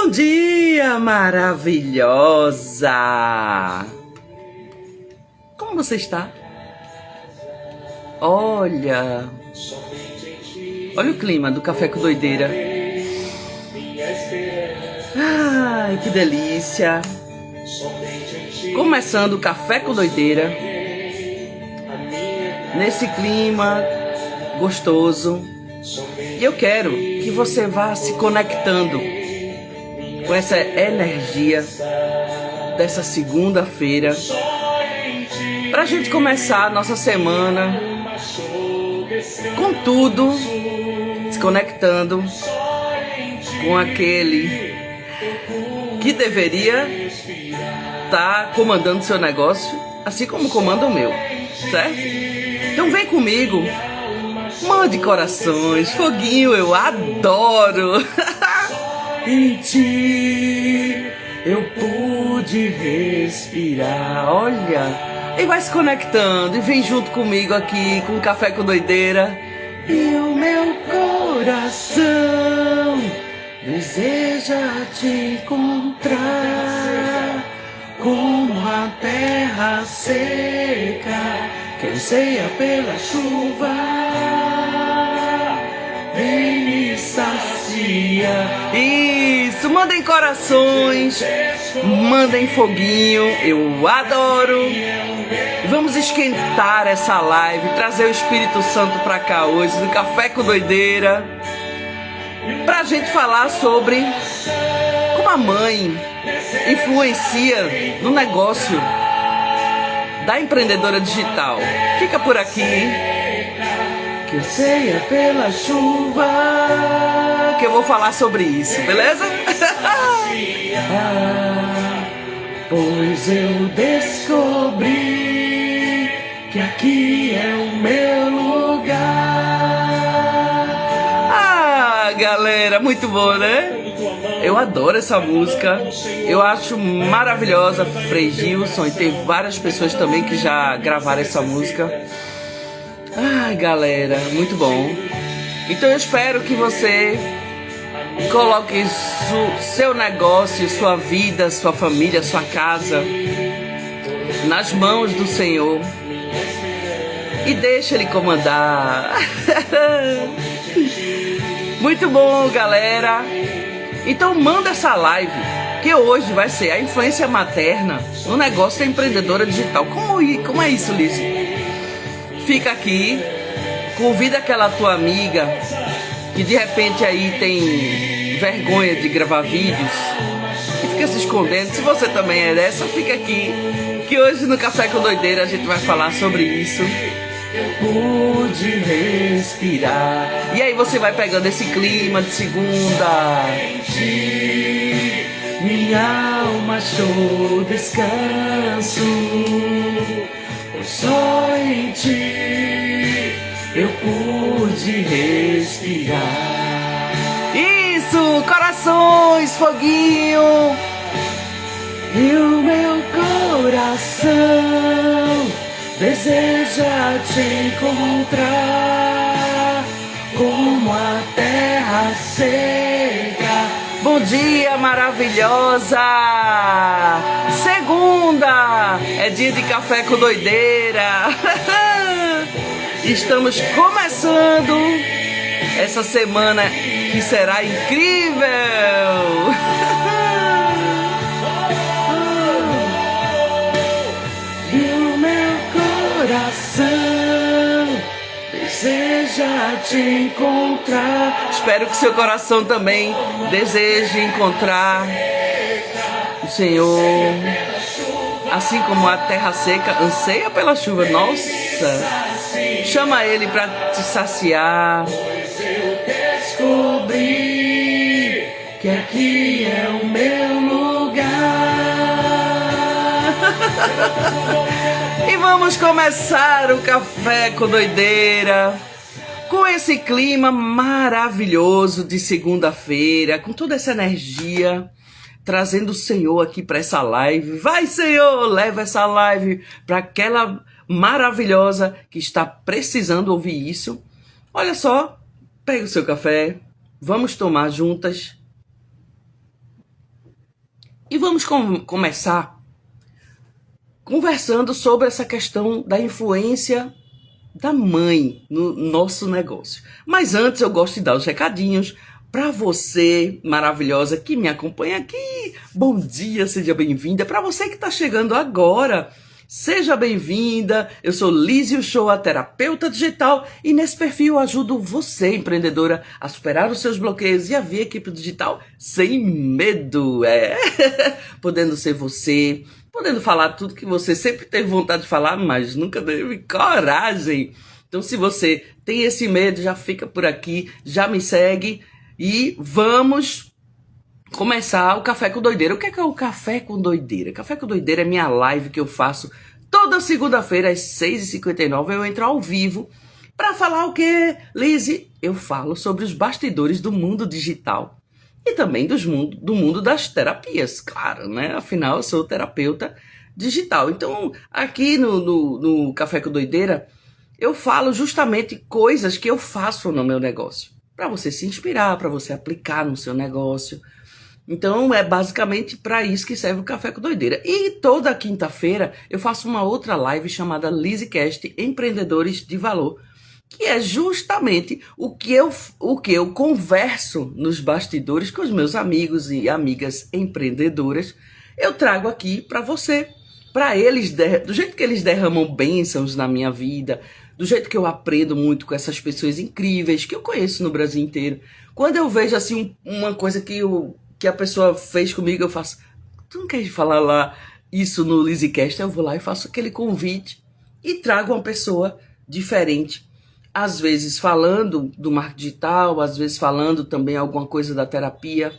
Bom dia, maravilhosa! Como você está? Olha o clima do Café com Doideira. Ai, que delícia! Começando o Café com Doideira, nesse clima gostoso. E eu quero que você vá se conectando com essa energia dessa segunda-feira, para a gente começar a nossa semana com tudo, se conectando com aquele que deveria estar comandando seu negócio, assim como comanda o meu, certo? Então vem comigo, mande corações, foguinho, eu adoro! Em ti eu pude respirar, olha, e vai se conectando, e vem junto comigo aqui com o Café com Doideira. E o meu coração deseja te encontrar, como a terra seca que anseia pela chuva. Vem me sacia. Isso, mandem corações, mandem foguinho, eu adoro. Vamos esquentar essa live, trazer o Espírito Santo pra cá hoje, no Café com Doideira, pra gente falar sobre como a mãe influencia no negócio da empreendedora digital. Fica por aqui, que anseia pela chuva, que eu vou falar sobre isso, beleza? Pois eu descobri que aqui é o meu lugar. Galera, muito bom, né? Eu adoro essa música, eu acho maravilhosa. Frei Gilson, e tem várias pessoas também que já gravaram essa música. Galera, muito bom. Então eu espero que você coloque seu negócio, sua vida, sua família, sua casa nas mãos do Senhor e deixa Ele comandar. Muito bom, galera. Então manda essa live, que hoje vai ser a influência materna no negócio da empreendedora digital. Como é isso, Liz? Fica aqui, convida aquela tua amiga que de repente aí tem vergonha de gravar vídeos e fica se escondendo. Se você também é dessa, fica aqui, que hoje no Café com Doideira a gente vai falar sobre isso. Pude respirar. E aí você vai pegando esse clima de segunda. Minha alma achou descanso, pois só em ti eu pude respirar. Isso, corações, foguinho. E o meu coração deseja te encontrar, como a terra seca. Bom dia, maravilhosa! Segunda é dia de Café com Doideira. Estamos começando essa semana que será incrível. E o meu coração deseja te encontrar. Espero que seu coração também deseje encontrar o Senhor, assim como a terra seca anseia pela chuva. Nossa, chama Ele para te saciar. Pois eu descobri que aqui é o meu lugar. E vamos começar o Café com Doideira com esse clima maravilhoso de segunda-feira, com toda essa energia, trazendo o Senhor aqui para essa live. Vai, Senhor, leva essa live para aquela maravilhosa que está precisando ouvir isso. Olha só, pega o seu café, vamos tomar juntas E vamos começar conversando sobre essa questão da influência da mãe no nosso negócio. Mas antes eu gosto de dar os recadinhos para você, maravilhosa, que me acompanha aqui. Bom dia, seja bem-vinda. Para você que está chegando agora, seja bem-vinda. Eu sou Lísio Shoa, terapeuta digital, e nesse perfil eu ajudo você, empreendedora, a superar os seus bloqueios e a ver equipe digital sem medo. Podendo ser você, podendo falar tudo que você sempre teve vontade de falar, mas nunca teve coragem. Então, se você tem esse medo, já fica por aqui, já me segue e vamos começar o Café com Doideira. O que é o Café com Doideira? Café com Doideira é minha live que eu faço toda segunda-feira às 6h59. Eu entro ao vivo para falar o quê? Lizzy, eu falo sobre os bastidores do mundo digital e também do mundo das terapias, claro, né? Afinal, eu sou terapeuta digital. Então, aqui no Café com Doideira, eu falo justamente coisas que eu faço no meu negócio, para você se inspirar, para você aplicar no seu negócio. Então, é basicamente para isso que serve o Café com Doideira. E toda quinta-feira eu faço uma outra live chamada LizzyCast Empreendedores de Valor, que é justamente o que eu converso nos bastidores com os meus amigos e amigas empreendedoras. Eu trago aqui para você, para eles, do jeito que eles derramam bênçãos na minha vida, do jeito que eu aprendo muito com essas pessoas incríveis que eu conheço no Brasil inteiro. Quando eu vejo assim uma coisa que a pessoa fez comigo, eu faço, tu não quer falar lá isso no LizzyCast? Eu vou lá e faço aquele convite e trago uma pessoa diferente. Às vezes falando do marketing digital, às vezes falando também alguma coisa da terapia,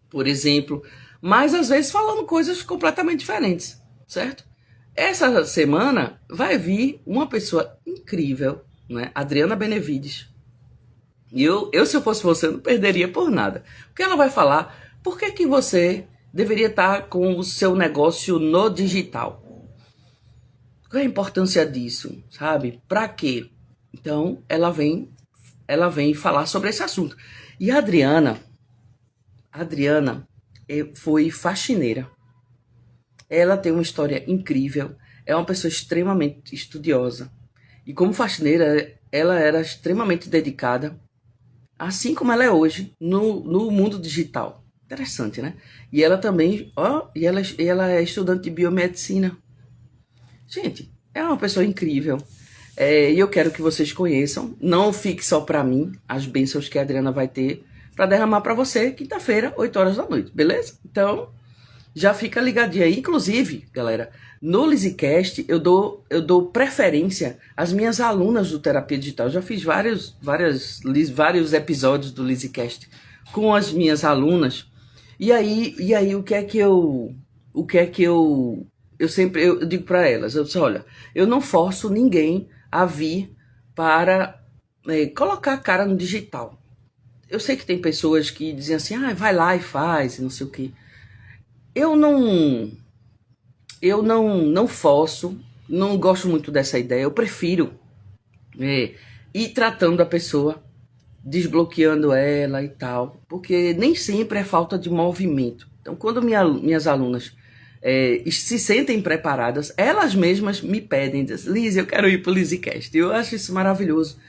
por exemplo, mas às vezes falando coisas completamente diferentes, certo? Essa semana vai vir uma pessoa incrível, né? Adriana Benevides. E eu, se eu fosse você, eu não perderia por nada. Porque ela vai falar por que você deveria estar com o seu negócio no digital. Qual é a importância disso, sabe? Para quê? Então, ela vem falar sobre esse assunto. E a Adriana foi faxineira. Ela tem uma história incrível, é uma pessoa extremamente estudiosa. E como faxineira, ela era extremamente dedicada, assim como ela é hoje, no mundo digital. Interessante, né? E ela também, ela é estudante de biomedicina. Gente, é uma pessoa incrível. E eu quero que vocês conheçam. Não fique só para mim as bênçãos que a Adriana vai ter para derramar para você quinta-feira, 8 horas da noite, beleza? Então, já fica ligadinho aí. Inclusive, galera, no LizzyCast eu dou preferência às minhas alunas do Terapia Digital. Já fiz vários episódios do LizzyCast com as minhas alunas. E aí o que é que eu digo para elas? Eu disse, olha, eu não forço ninguém a vir para colocar a cara no digital. Eu sei que tem pessoas que dizem assim, vai lá e faz, não sei o quê. Eu não forço, não gosto muito dessa ideia. Eu prefiro ir tratando a pessoa, desbloqueando ela e tal, porque nem sempre é falta de movimento. Então, quando minhas alunas se sentem preparadas, elas mesmas me pedem, dizem, Liz, eu quero ir para o LizzyCast. Eu acho isso maravilhoso.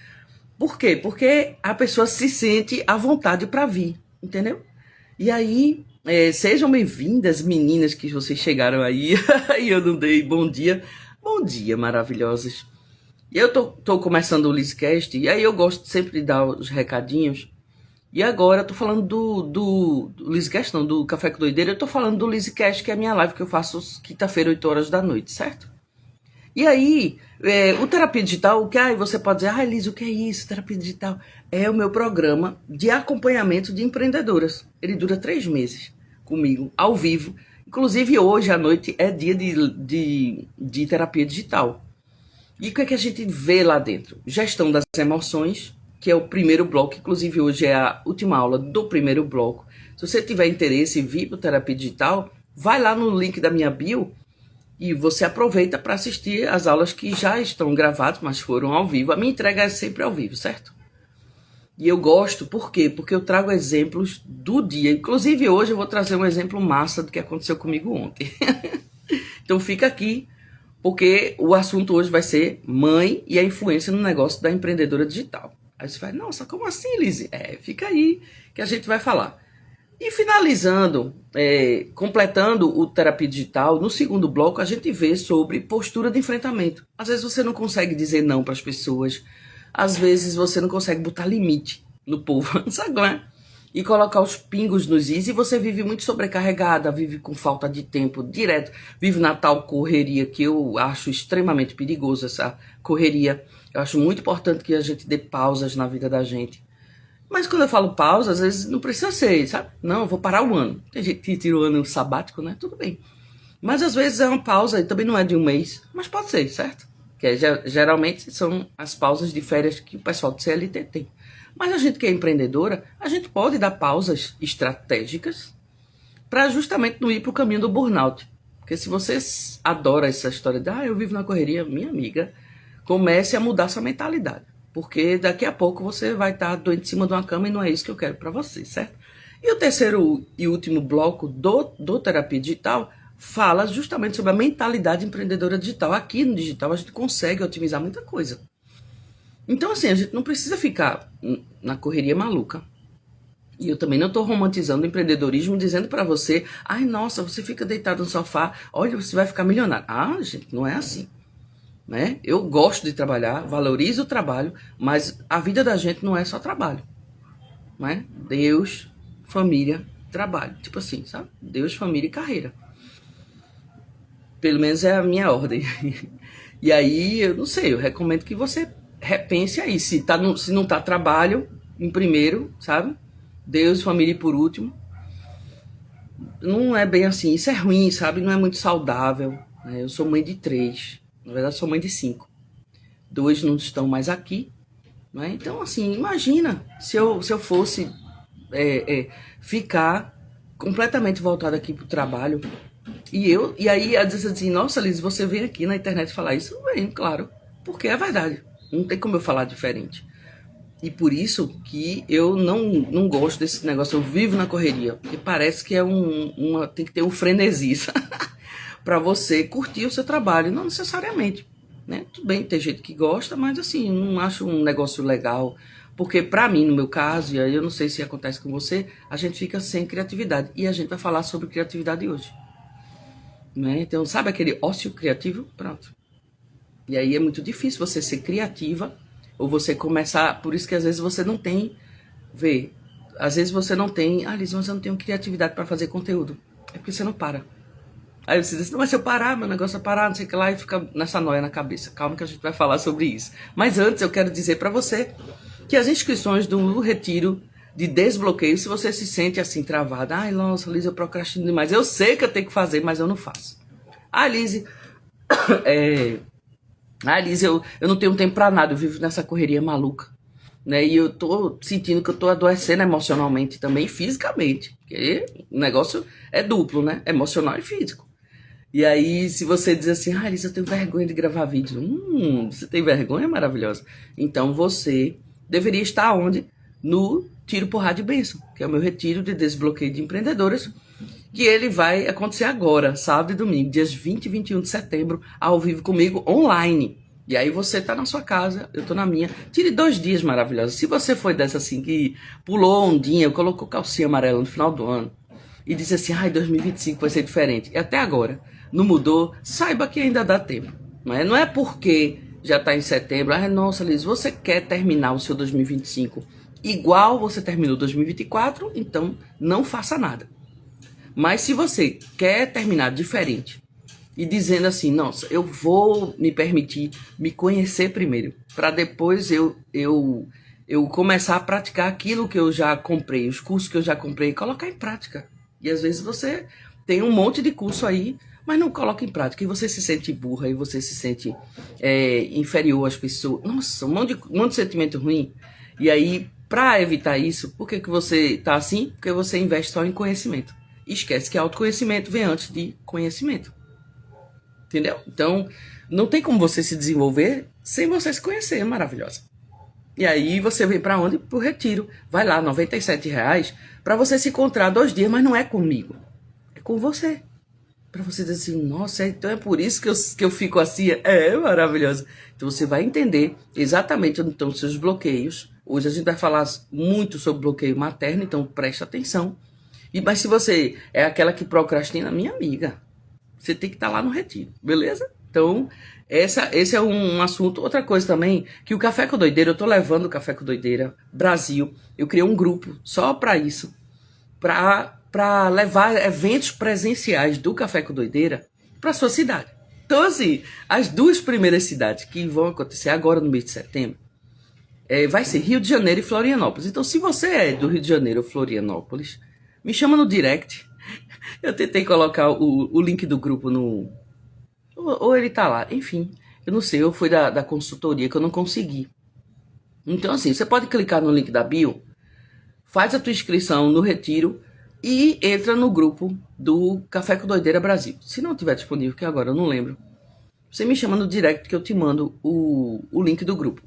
Por quê? Porque a pessoa se sente à vontade para vir, entendeu? E aí, sejam bem-vindas, meninas, que vocês chegaram aí e eu não dei bom dia. Bom dia, maravilhosas. E eu tô começando o LizzyCast, e aí eu gosto sempre de dar os recadinhos. E agora eu tô falando do LizzyCast, não, do Café com Doideira. Eu tô falando do LizzyCast, que é a minha live que eu faço quinta-feira, 8 horas da noite, certo? E aí, o Terapia Digital, o que você pode dizer, Liz, o que é isso, Terapia Digital? É o meu programa de acompanhamento de empreendedoras. Ele dura 3 meses comigo, ao vivo. Inclusive, hoje à noite é dia de terapia digital. E o que é que a gente vê lá dentro? Gestão das emoções, que é o primeiro bloco. Inclusive, hoje é a última aula do primeiro bloco. Se você tiver interesse em vir para o Terapia Digital, vai lá no link da minha bio e você aproveita para assistir as aulas que já estão gravadas, mas foram ao vivo. A minha entrega é sempre ao vivo, certo? E eu gosto, por quê? Porque eu trago exemplos do dia. Inclusive hoje eu vou trazer um exemplo massa do que aconteceu comigo ontem. Então fica aqui, porque o assunto hoje vai ser mãe e a influência no negócio da empreendedora digital. Aí você vai, nossa, como assim, Lise? Fica aí que a gente vai falar. E finalizando, completando o terapia digital, no segundo bloco a gente vê sobre postura de enfrentamento. Às vezes você não consegue dizer não para as pessoas, às vezes você não consegue botar limite no povo, sabe, né? E colocar os pingos nos is, e você vive muito sobrecarregada, vive com falta de tempo direto, vive na tal correria que eu acho extremamente perigoso, essa correria. Eu acho muito importante que a gente dê pausas na vida da gente. Mas quando eu falo pausa, às vezes não precisa ser, sabe? Não, eu vou parar o ano. Tem gente que tira o ano sabático, né? Tudo bem. Mas às vezes é uma pausa, e também não é de um mês, mas pode ser, certo? Que geralmente são as pausas de férias que o pessoal do CLT tem. Mas a gente que é empreendedora, a gente pode dar pausas estratégicas para justamente não ir para o caminho do burnout. Porque se você adora essa história de, eu vivo na correria, minha amiga, comece a mudar sua mentalidade. Porque daqui a pouco você vai estar doente em cima de uma cama e não é isso que eu quero para você, certo? E o terceiro e último bloco do Terapia Digital fala justamente sobre a mentalidade empreendedora digital. Aqui no digital a gente consegue otimizar muita coisa. Então, assim, a gente não precisa ficar na correria maluca. E eu também não estou romantizando o empreendedorismo dizendo para você, nossa, você fica deitado no sofá, olha, você vai ficar milionário. Gente, não é assim. Né? Eu gosto de trabalhar, valorizo o trabalho, mas a vida da gente não é só trabalho. Né? Deus, família, trabalho. Tipo assim, sabe? Deus, família e carreira. Pelo menos é a minha ordem. E aí, eu não sei, eu recomendo que você repense aí, se não tá trabalho em primeiro, sabe? Deus, família e por último. Não é bem assim, isso é ruim, sabe? Não é muito saudável. Né? Eu sou mãe de 3, na verdade sou mãe de 5. 2 não estão mais aqui. Né? Então, assim, imagina se eu fosse ficar completamente voltado aqui pro trabalho. E aí, ela diz assim, nossa, Liz, você vem aqui na internet falar isso? Vem, claro, porque é verdade. Não tem como eu falar diferente. E por isso que eu não gosto desse negócio, eu vivo na correria. Porque parece que tem que ter um frenesi para você curtir o seu trabalho. Não necessariamente. Né? Tudo bem, tem gente que gosta, mas assim, não acho um negócio legal. Porque pra mim, no meu caso, e aí eu não sei se acontece com você, a gente fica sem criatividade. E a gente vai falar sobre criatividade hoje. Né? Então, sabe aquele ócio criativo? Pronto. E aí é muito difícil você ser criativa ou você começar... Por isso que às vezes você não tem... Às vezes você não tem... Liz, mas eu não tenho criatividade para fazer conteúdo. É porque você não para. Aí você diz, não, mas se eu parar, meu negócio é parar, não sei o que lá, e fica nessa noia na cabeça. Calma que a gente vai falar sobre isso. Mas antes eu quero dizer para você que as inscrições do retiro de desbloqueio, se você se sente assim travada, nossa, Liz, eu procrastino demais. Eu sei que eu tenho que fazer, mas eu não faço. Liz, Liz, eu não tenho tempo pra nada, eu vivo nessa correria maluca. Né? E eu tô sentindo que eu tô adoecendo emocionalmente também, fisicamente. Porque o negócio é duplo, né? Emocional e físico. E aí, se você diz assim, Liz, eu tenho vergonha de gravar vídeo. Você tem vergonha? Maravilhosa. Então você deveria estar onde? No Tiro, Porrada e Bênção, que é o meu retiro de desbloqueio de empreendedoras, que ele vai acontecer agora, sábado e domingo, dias 20 e 21 de setembro, ao vivo comigo, online. E aí você tá na sua casa, eu tô na minha. Tire 2 dias maravilhosos. Se você foi dessa assim, que pulou ondinha, colocou calcinha amarela no final do ano, e disse assim, 2025 vai ser diferente. E até agora não mudou, saiba que ainda dá tempo. Não é porque já tá em setembro, nossa, Liz, você quer terminar o seu 2025 igual você terminou 2024, então não faça nada. Mas se você quer terminar diferente e dizendo assim, nossa, eu vou me permitir me conhecer primeiro, para depois eu começar a praticar aquilo que eu já comprei, os cursos que eu já comprei, e colocar em prática. E às vezes você tem um monte de curso aí, mas não coloca em prática, e você se sente burra, e você se sente inferior às pessoas. Nossa, um monte de sentimento ruim. E aí, para evitar isso, por que você tá assim? Porque você investe só em conhecimento. E esquece que autoconhecimento vem antes de conhecimento. Entendeu? Então, não tem como você se desenvolver sem você se conhecer. É maravilhosa. E aí você vem para onde? Pro retiro. Vai lá, R$ 97 para você se encontrar 2 dias, mas não é comigo. É com você. Para você dizer assim, nossa, então é por isso que eu fico assim. É maravilhoso. Então você vai entender exatamente onde estão os seus bloqueios. Hoje a gente vai falar muito sobre bloqueio materno, então preste atenção. Mas se você é aquela que procrastina, minha amiga, você tem que estar lá no retiro, beleza? Então, esse é um assunto. Outra coisa também, que o Café com Doideira, eu tô levando o Café com Doideira Brasil. Eu criei um grupo só para isso, para levar eventos presenciais do Café com Doideira para sua cidade. Então, assim, as 2 primeiras cidades que vão acontecer agora no mês de setembro, vai ser Rio de Janeiro e Florianópolis. Então, se você é do Rio de Janeiro ou Florianópolis, me chama no direct. Eu tentei colocar o link do grupo no... Ou ele tá lá. Enfim, eu não sei. Eu fui da consultoria que eu não consegui. Então, assim, você pode clicar no link da bio, faz a tua inscrição no retiro e entra no grupo do Café com Doideira Brasil. Se não tiver disponível, que agora eu não lembro, você me chama no direct que eu te mando o link do grupo.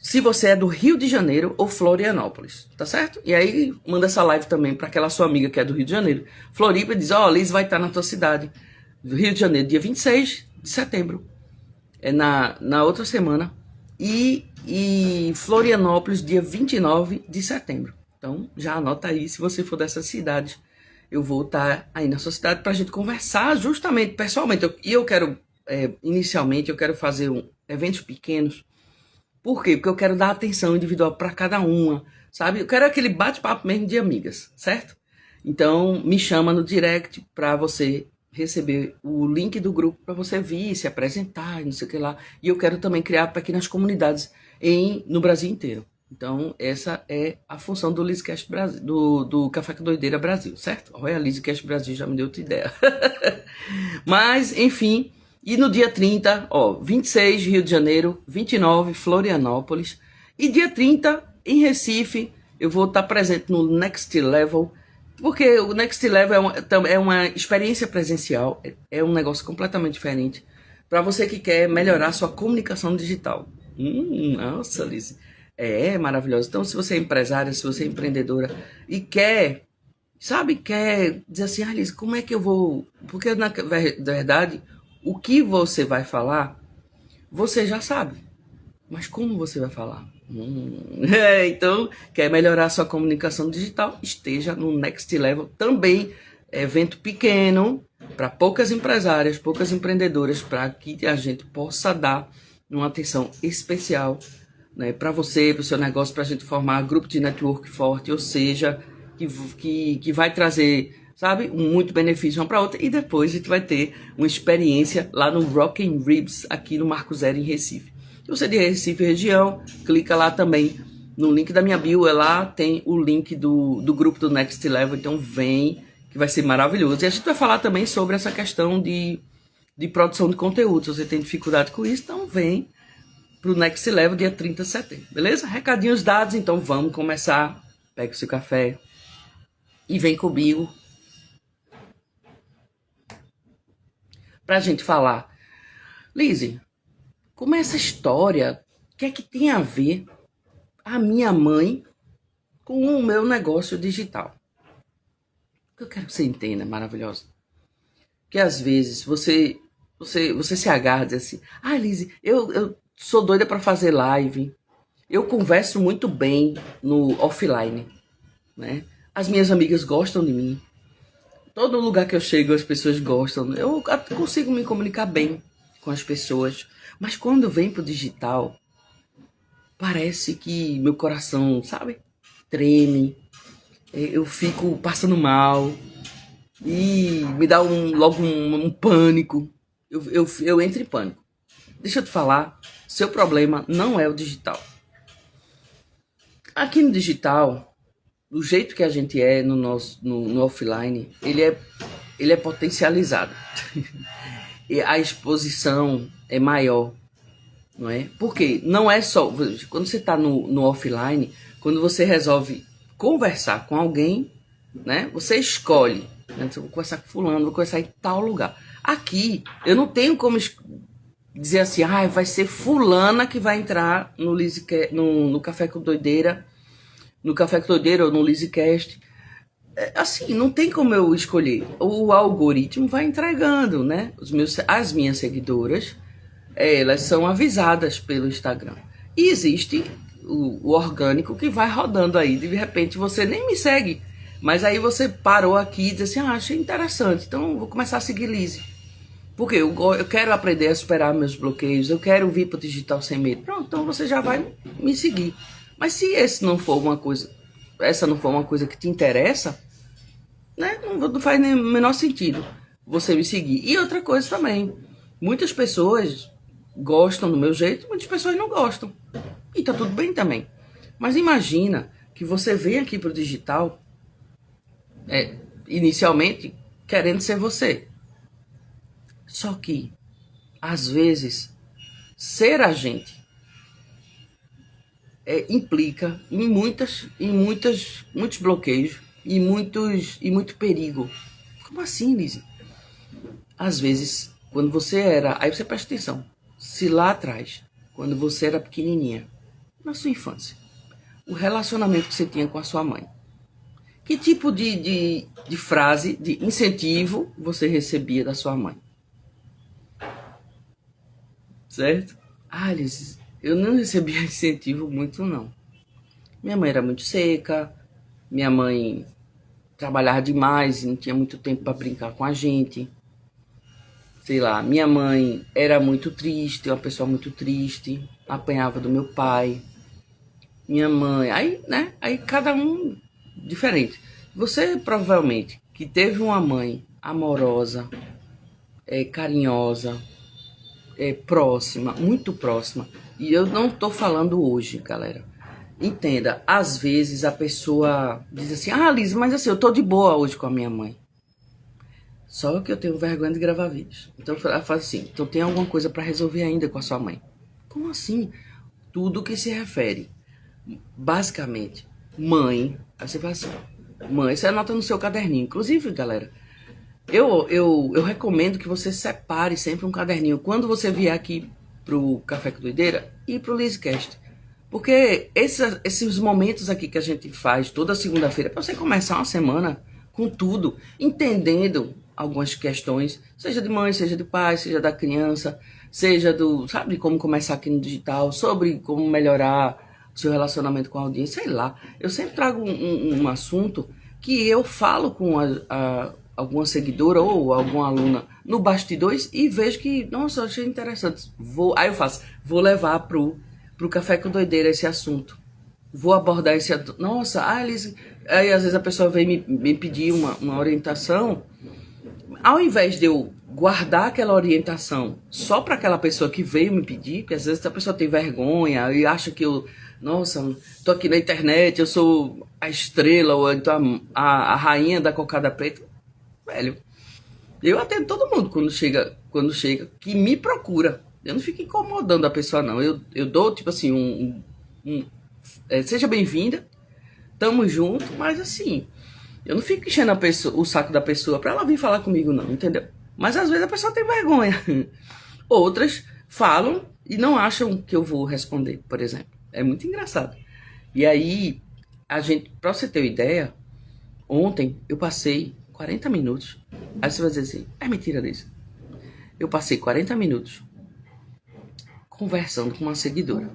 Se você é do Rio de Janeiro ou Florianópolis, tá certo? E aí manda essa live também para aquela sua amiga que é do Rio de Janeiro. Floripa diz, Liz vai estar na tua cidade. Do Rio de Janeiro, dia 26 de setembro. É na outra semana. E Florianópolis, dia 29 de setembro. Então, já anota aí, se você for dessa cidade. Eu vou estar aí na sua cidade pra gente conversar justamente, pessoalmente. Eu quero, inicialmente, eu quero fazer eventos pequenos. Por quê? Porque eu quero dar atenção individual para cada uma, sabe? Eu quero aquele bate-papo mesmo de amigas, certo? Então, me chama no direct para você receber o link do grupo para você vir, se apresentar, não sei o que lá. E eu quero também criar pequenas comunidades no Brasil inteiro. Então, essa é a função do LizCast Brasil, do Café com Doideira Brasil, certo? Olha, a LizCast Brasil já me deu outra ideia. Mas, enfim... E no dia 30, 26 Rio de Janeiro, 29 Florianópolis. E dia 30 em Recife, eu vou estar presente no Next Level. Porque o Next Level é uma experiência presencial. É um negócio completamente diferente. Para você que quer melhorar sua comunicação digital. Nossa, Liz. É maravilhoso. Então, se você é empresária, se você é empreendedora e quer dizer assim, Liz, como é que eu vou... Porque, na verdade... O que você vai falar, você já sabe. Mas como você vai falar? Então, quer melhorar sua comunicação digital? Esteja no Next Level. Também evento pequeno, para poucas empresárias, poucas empreendedoras, para que a gente possa dar uma atenção especial, né, para você, para o seu negócio, para a gente formar grupo de network forte, ou seja, que vai trazer... sabe? Muito benefício uma para outra. E depois a gente vai ter uma experiência lá no Rockin' Ribs, aqui no Marco Zero, em Recife. Se você é de Recife região, clica lá também no link da minha bio. Lá tem o link do grupo do Next Level. Então vem, que vai ser maravilhoso. E a gente vai falar também sobre essa questão de produção de conteúdo. Se você tem dificuldade com isso, então vem pro Next Level dia 30 de setembro. Beleza? Recadinhos dados, então vamos começar. Pega o seu café e vem comigo pra gente falar. Lizzy, como é essa história? O que é que tem a ver a minha mãe com o meu negócio digital? O que eu quero que você entenda, maravilhosa. Que às vezes você se agarra e diz assim, Lizzy, eu sou doida para fazer live. Eu converso muito bem no offline, né? As minhas amigas gostam de mim. Todo lugar que eu chego, as pessoas gostam. Eu consigo me comunicar bem com as pessoas. Mas quando vem pro digital, parece que meu coração, sabe? Treme. Eu fico passando mal. E me dá logo um pânico. Eu entro em pânico. Deixa eu te falar, seu problema não é o digital. Aqui no digital... do jeito que a gente é no offline, ele é potencializado. E a exposição é maior, não é? Porque não é só... Quando você está no offline, quando você resolve conversar com alguém, né? Você escolhe, né? Vou conversar com fulano, vou conversar em tal lugar. Aqui, eu não tenho como dizer assim, ah, vai ser fulana que vai entrar no Café com Doideira, no Café com Doideira ou no LizzCast. Assim, não tem como eu escolher. O algoritmo vai entregando, né? As minhas seguidoras, elas são avisadas pelo Instagram. E existe o orgânico que vai rodando aí. De repente você nem me segue, mas aí você parou aqui e disse assim, ah, achei interessante, então vou começar a seguir Lizzy. Porque eu quero aprender a superar meus bloqueios, eu quero vir para o digital sem medo. Pronto, então você já vai me seguir. Mas se essa não for uma coisa que te interessa, né, não faz nem o menor sentido você me seguir. E outra coisa também, muitas pessoas gostam do meu jeito, muitas pessoas não gostam. E tá tudo bem também. Mas imagina que você vem aqui pro digital, inicialmente, querendo ser você. Só que, às vezes, ser a gente implica em muitos bloqueios e muito perigo. Como assim, Lizzy? Às vezes, quando você era... Aí você presta atenção. Se lá atrás, quando você era pequenininha, na sua infância, o relacionamento que você tinha com a sua mãe, que tipo de frase, de incentivo você recebia da sua mãe? Certo? Ah, Lizzy, eu não recebia incentivo muito, não. Minha mãe era muito seca, minha mãe trabalhava demais e não tinha muito tempo para brincar com a gente. Sei lá, minha mãe era muito triste, uma pessoa muito triste, apanhava do meu pai. Minha mãe, aí cada um diferente. Você provavelmente que teve uma mãe amorosa, carinhosa, próxima, muito próxima. E eu não tô falando hoje, galera. Entenda, às vezes a pessoa diz assim, ah, Lizzy, mas assim, eu tô de boa hoje com a minha mãe. Só que eu tenho vergonha de gravar vídeos. Então ela fala assim, então tem alguma coisa para resolver ainda com a sua mãe. Como assim? Tudo que se refere, basicamente, mãe. Aí você fala assim, mãe, você anota no seu caderninho. Inclusive, galera, eu recomendo que você separe sempre um caderninho. Quando você vier aqui pro Café com Doideira e pro LizzCast. Porque esses momentos aqui que a gente faz toda segunda-feira, para você começar uma semana com tudo, entendendo algumas questões, seja de mãe, seja de pai, seja da criança, seja sabe, como começar aqui no digital, sobre como melhorar o seu relacionamento com a audiência, sei lá. Eu sempre trago um assunto que eu falo com alguma seguidora ou alguma aluna no bastidores e vejo que, nossa, eu achei interessante. Aí eu vou levar pro Café com Doideira esse assunto. Vou abordar esse assunto. Nossa, Alice. Aí às vezes a pessoa vem me pedir uma orientação. Ao invés de eu guardar aquela orientação só para aquela pessoa que veio me pedir, porque às vezes a pessoa tem vergonha e acha que nossa, tô aqui na internet, eu sou a estrela ou então a rainha da cocada preta. Velho, eu atendo todo mundo quando chega, que me procura. Eu não fico incomodando a pessoa, não. Eu dou, tipo assim, seja bem-vinda, tamo junto, mas assim, eu não fico enchendo o saco da pessoa pra ela vir falar comigo, não, entendeu? Mas às vezes a pessoa tem vergonha. Outras falam e não acham que eu vou responder, por exemplo. É muito engraçado. E aí, pra você ter uma ideia, ontem eu passei 40 minutos. Aí você vai dizer assim, é mentira disso. Eu passei 40 minutos conversando com uma seguidora.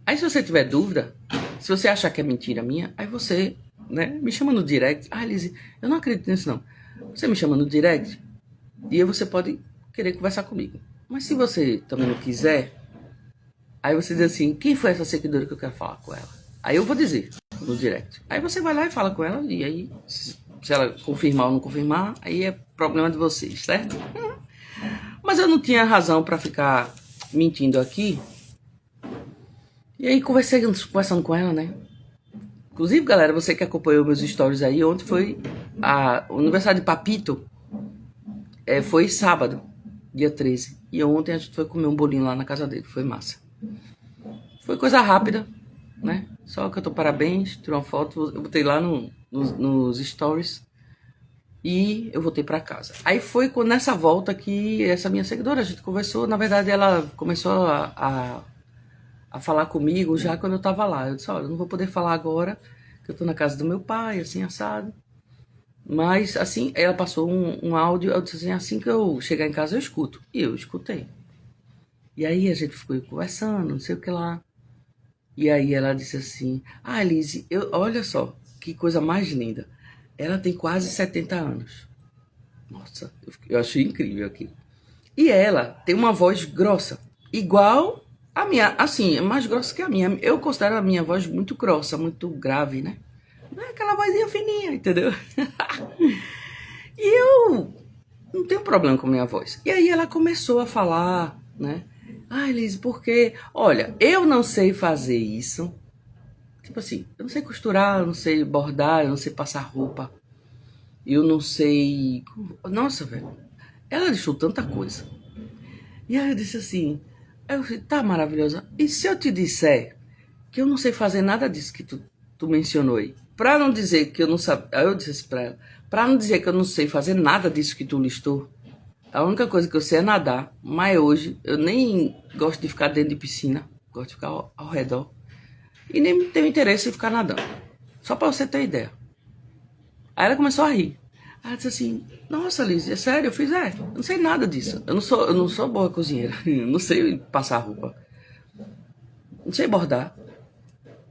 Aí se você tiver dúvida, se você achar que é mentira minha, aí você, né, me chama no direct. Ah, Lizzy, eu não acredito nisso não. Você me chama no direct e aí você pode querer conversar comigo. Mas se você também não quiser, aí você diz assim, quem foi essa seguidora que eu quero falar com ela? Aí eu vou dizer no direct. Aí você vai lá e fala com ela e aí, se ela confirmar ou não confirmar, aí é problema de vocês, certo? Mas eu não tinha razão pra ficar mentindo aqui. E aí conversando com ela, né? Inclusive, galera, você que acompanhou meus stories aí, ontem foi o aniversário de Papito. Foi sábado, dia 13. E ontem a gente foi comer um bolinho lá na casa dele. Foi massa. Foi coisa rápida, né? Só cantou parabéns, tirou uma foto. Eu botei lá nos stories. E eu voltei para casa. Aí foi nessa volta que essa minha seguidora, a gente conversou. Na verdade, ela começou a falar comigo já quando eu tava lá. Eu disse, olha, eu não vou poder falar agora, que eu tô na casa do meu pai, assim, assado. Mas, assim, ela passou um áudio, eu disse assim que eu chegar em casa eu escuto. E eu escutei. E aí a gente ficou conversando, não sei o que lá. E aí ela disse assim, Elise, olha só, que coisa mais linda. Ela tem quase 70 anos. Nossa, eu achei incrível aqui. E ela tem uma voz grossa, igual a minha, assim, mais grossa que a minha. Eu considero a minha voz muito grossa, muito grave, né? Não é aquela vozinha fininha, entendeu? E eu não tenho problema com a minha voz. E aí ela começou a falar, né? Elise, porque, olha, eu não sei fazer isso. Tipo assim, eu não sei costurar, eu não sei bordar, eu não sei passar roupa. Eu não sei... Nossa, velho. Ela deixou tanta coisa. E aí eu disse assim, eu falei, tá maravilhosa. E se eu te disser que eu não sei fazer nada disso que tu mencionou aí? Pra não dizer que eu não sabia... Aí eu disse assim pra ela, pra não dizer que eu não sei fazer nada disso que tu listou, a única coisa que eu sei é nadar. Mas hoje eu nem gosto de ficar dentro de piscina. Gosto de ficar ao redor. E nem tenho interesse em ficar nadando. Só pra você ter ideia. Aí ela começou a rir. Aí ela disse assim, nossa, Liz, é sério? Eu fiz, eu não sei nada disso. Eu não sou boa cozinheira. Eu não sei passar roupa. Não sei bordar.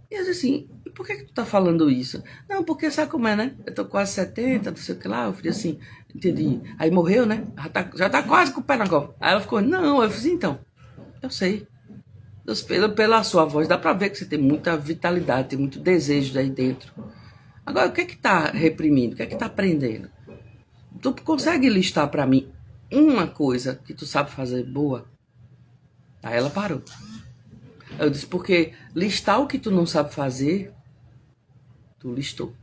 E eu disse assim, e por que tu tá falando isso? Não, porque sabe como é, né? Eu tô quase 70, não sei o que lá. Eu falei assim, entendi. Aí morreu, né? Já tá quase com o pé na copa. Aí ela ficou, não. Eu falei, então, eu sei. Pela sua voz, dá pra ver que você tem muita vitalidade, tem muito desejo daí dentro. Agora, o que é que tá reprimindo? O que é que tá prendendo? Tu consegue listar pra mim uma coisa que tu sabe fazer boa? Aí ela parou. Eu disse, porque listar o que tu não sabe fazer, tu listou.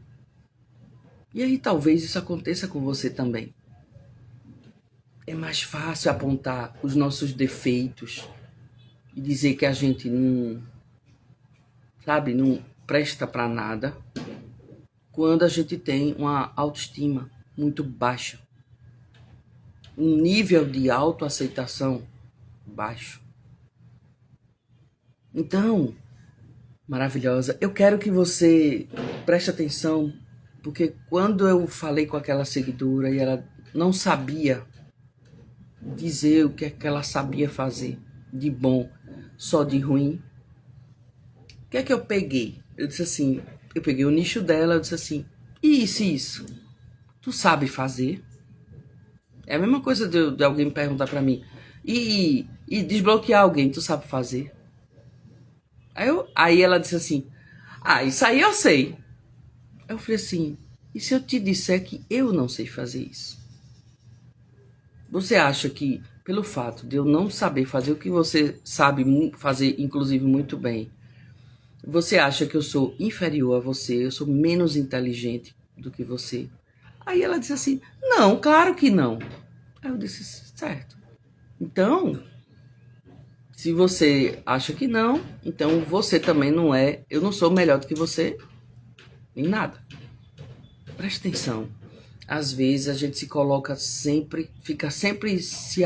E aí talvez isso aconteça com você também. É mais fácil apontar os nossos defeitos e dizer que a gente não, sabe, não presta pra nada, quando a gente tem uma autoestima muito baixa, um nível de autoaceitação baixo. Então, maravilhosa, eu quero que você preste atenção, porque quando eu falei com aquela seguidora e ela não sabia dizer o que é que ela sabia fazer de bom, só de ruim, o que é que eu peguei? Eu disse assim, eu peguei o nicho dela, eu disse assim, isso, tu sabe fazer? É a mesma coisa de alguém perguntar pra mim, e desbloquear alguém, tu sabe fazer? Aí ela disse assim, isso aí eu sei. Eu falei assim, e se eu te disser que eu não sei fazer isso? Você acha que, pelo fato de eu não saber fazer o que você sabe fazer, inclusive muito bem, você acha que eu sou inferior a você, eu sou menos inteligente do que você? Aí ela disse assim, não, claro que não. Aí eu disse, certo. Então, se você acha que não, então você também não é, eu não sou melhor do que você em nada. Preste atenção. Às vezes a gente se coloca sempre, fica sempre se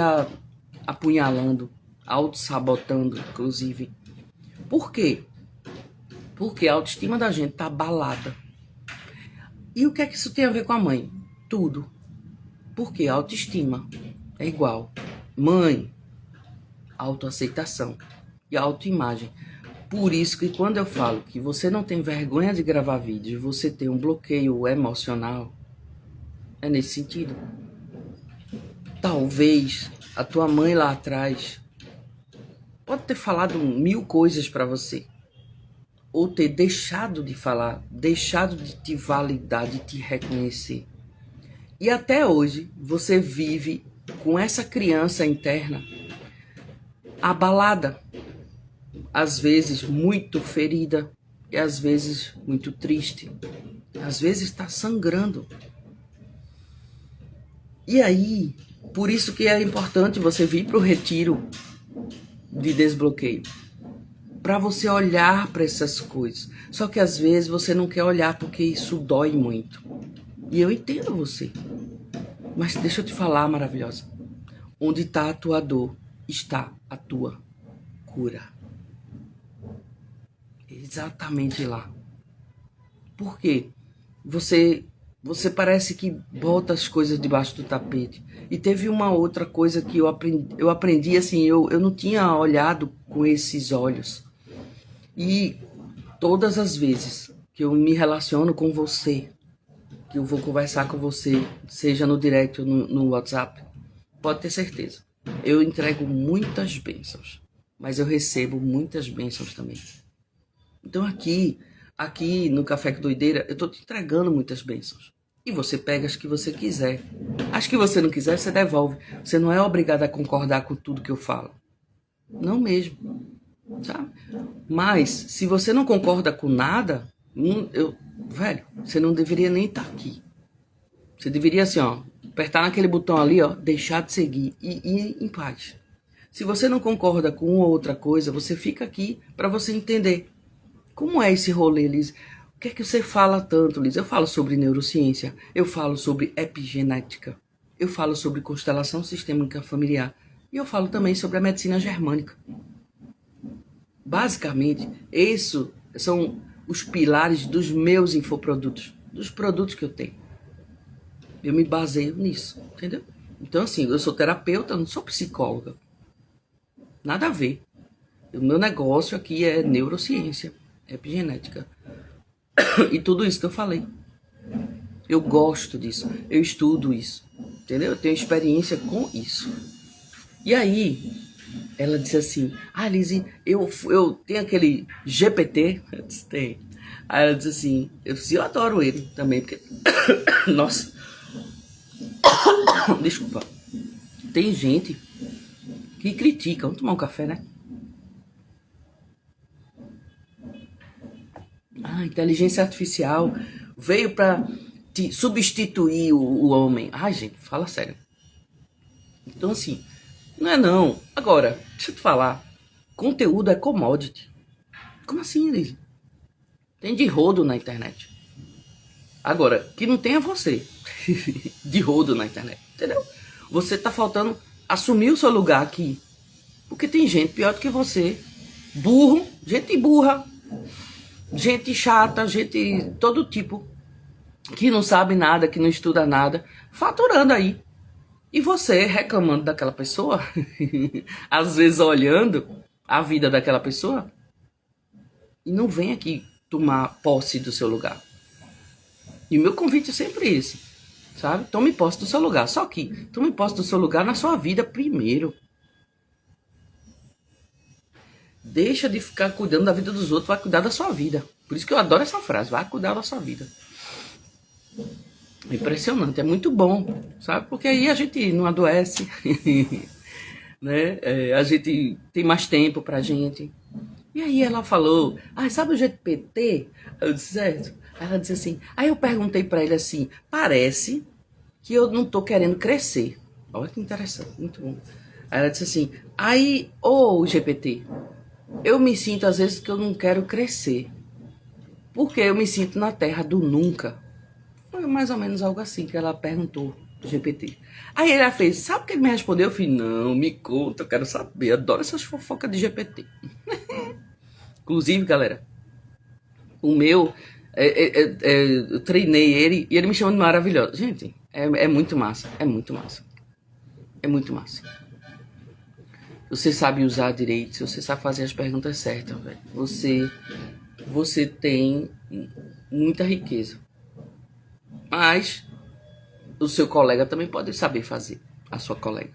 apunhalando, auto-sabotando, inclusive. Por quê? Porque a autoestima da gente tá abalada. E o que é que isso tem a ver com a mãe? Tudo. Porque a autoestima é igual. Mãe, autoaceitação e autoimagem. Por isso que quando eu falo que você não tem vergonha de gravar vídeos, você tem um bloqueio emocional, é nesse sentido. Talvez a tua mãe lá atrás pode ter falado 1000 coisas para você, ou ter deixado de falar, deixado de te validar, de te reconhecer. E até hoje você vive com essa criança interna abalada, às vezes muito ferida e às vezes muito triste, às vezes está sangrando. E aí, por isso que é importante você vir para o retiro de desbloqueio, para você olhar para essas coisas. Só que às vezes você não quer olhar porque isso dói muito. E eu entendo você. Mas deixa eu te falar, maravilhosa. Onde está a tua dor, está a tua cura. Exatamente lá. Por quê? Você parece que bota as coisas debaixo do tapete. E teve uma outra coisa que eu aprendi assim, eu não tinha olhado com esses olhos. E todas as vezes que eu me relaciono com você, que eu vou conversar com você, seja no direct ou no WhatsApp, pode ter certeza. Eu entrego muitas bênçãos, mas eu recebo muitas bênçãos também. Então aqui no Café com Doideira, eu tô te entregando muitas bênçãos. E você pega as que você quiser. As que você não quiser, você devolve. Você não é obrigado a concordar com tudo que eu falo. Não mesmo. Sabe? Mas, se você não concorda com nada, velho, você não deveria nem estar aqui. Você deveria, assim, ó, apertar naquele botão ali, ó, deixar de seguir e ir em paz. Se você não concorda com uma ou outra coisa, você fica aqui para você entender. Como é esse rolê, Liz? O que é que você fala tanto, Liz? Eu falo sobre neurociência, eu falo sobre epigenética, eu falo sobre constelação sistêmica familiar e eu falo também sobre a medicina germânica. Basicamente, esses são os pilares dos meus infoprodutos, dos produtos que eu tenho. Eu me baseio nisso, entendeu? Então, assim, eu sou terapeuta, não sou psicóloga. Nada a ver. O meu negócio aqui é neurociência, epigenética. E tudo isso que eu falei. Eu gosto disso, eu estudo isso, entendeu? Eu tenho experiência com isso. E aí, ela disse assim, Lizzie, eu tenho aquele GPT, eu disse, tem. Aí ela disse assim, eu adoro ele também, porque, nossa, desculpa, tem gente que critica, vamos tomar um café, né? A inteligência artificial veio para substituir o homem. Ai, gente, fala sério. Então, assim, não é não. Agora, deixa eu te falar. Conteúdo é commodity. Como assim, Liz? Tem de rodo na internet. Agora, que não tenha você de rodo na internet, entendeu? Você tá faltando assumir o seu lugar aqui. Porque tem gente pior do que você. Burro, gente burra. Gente chata, gente todo tipo, que não sabe nada, que não estuda nada, faturando aí. E você reclamando daquela pessoa, às vezes olhando a vida daquela pessoa, e não vem aqui tomar posse do seu lugar. E o meu convite é sempre esse, sabe? Tome posse do seu lugar. Só que tome posse do seu lugar na sua vida primeiro. Deixa de ficar cuidando da vida dos outros, vai cuidar da sua vida. Por isso que eu adoro essa frase, vai cuidar da sua vida. Impressionante, é muito bom, sabe? Porque aí a gente não adoece, né? A gente tem mais tempo pra gente. E aí ela falou, sabe o GPT? Eu disse, certo. Aí ela disse assim, aí eu perguntei pra ele assim, parece que eu não tô querendo crescer. Olha que interessante, muito bom. Aí ela disse assim, GPT, eu me sinto às vezes que eu não quero crescer. Porque eu me sinto na terra do nunca. Foi mais ou menos algo assim que ela perguntou do GPT. Aí ela fez, sabe o que ele me respondeu? Eu falei, não, me conta, eu quero saber. Adoro essas fofocas de GPT. Inclusive, galera, o meu, eu treinei ele e ele me chamou de maravilhoso. Gente, é muito massa, é muito massa. É muito massa. Você sabe usar direito, você sabe fazer as perguntas certas, velho. Você tem muita riqueza. Mas o seu colega também pode saber fazer, a sua colega.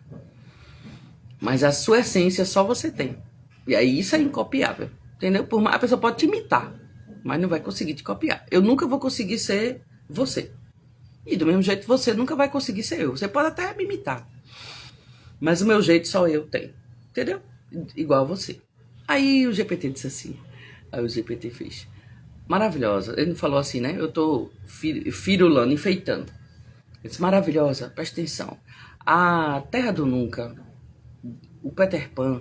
Mas a sua essência só você tem. E aí isso é incopiável, entendeu? A pessoa pode te imitar, mas não vai conseguir te copiar. Eu nunca vou conseguir ser você. E do mesmo jeito você nunca vai conseguir ser eu. Você pode até me imitar, mas o meu jeito só eu tenho. Entendeu? Igual a você. Aí o GPT disse assim. Aí o GPT fez. Maravilhosa. Ele falou assim, né? Eu tô firulando, enfeitando. Ele disse, maravilhosa, presta atenção. A Terra do Nunca, o Peter Pan,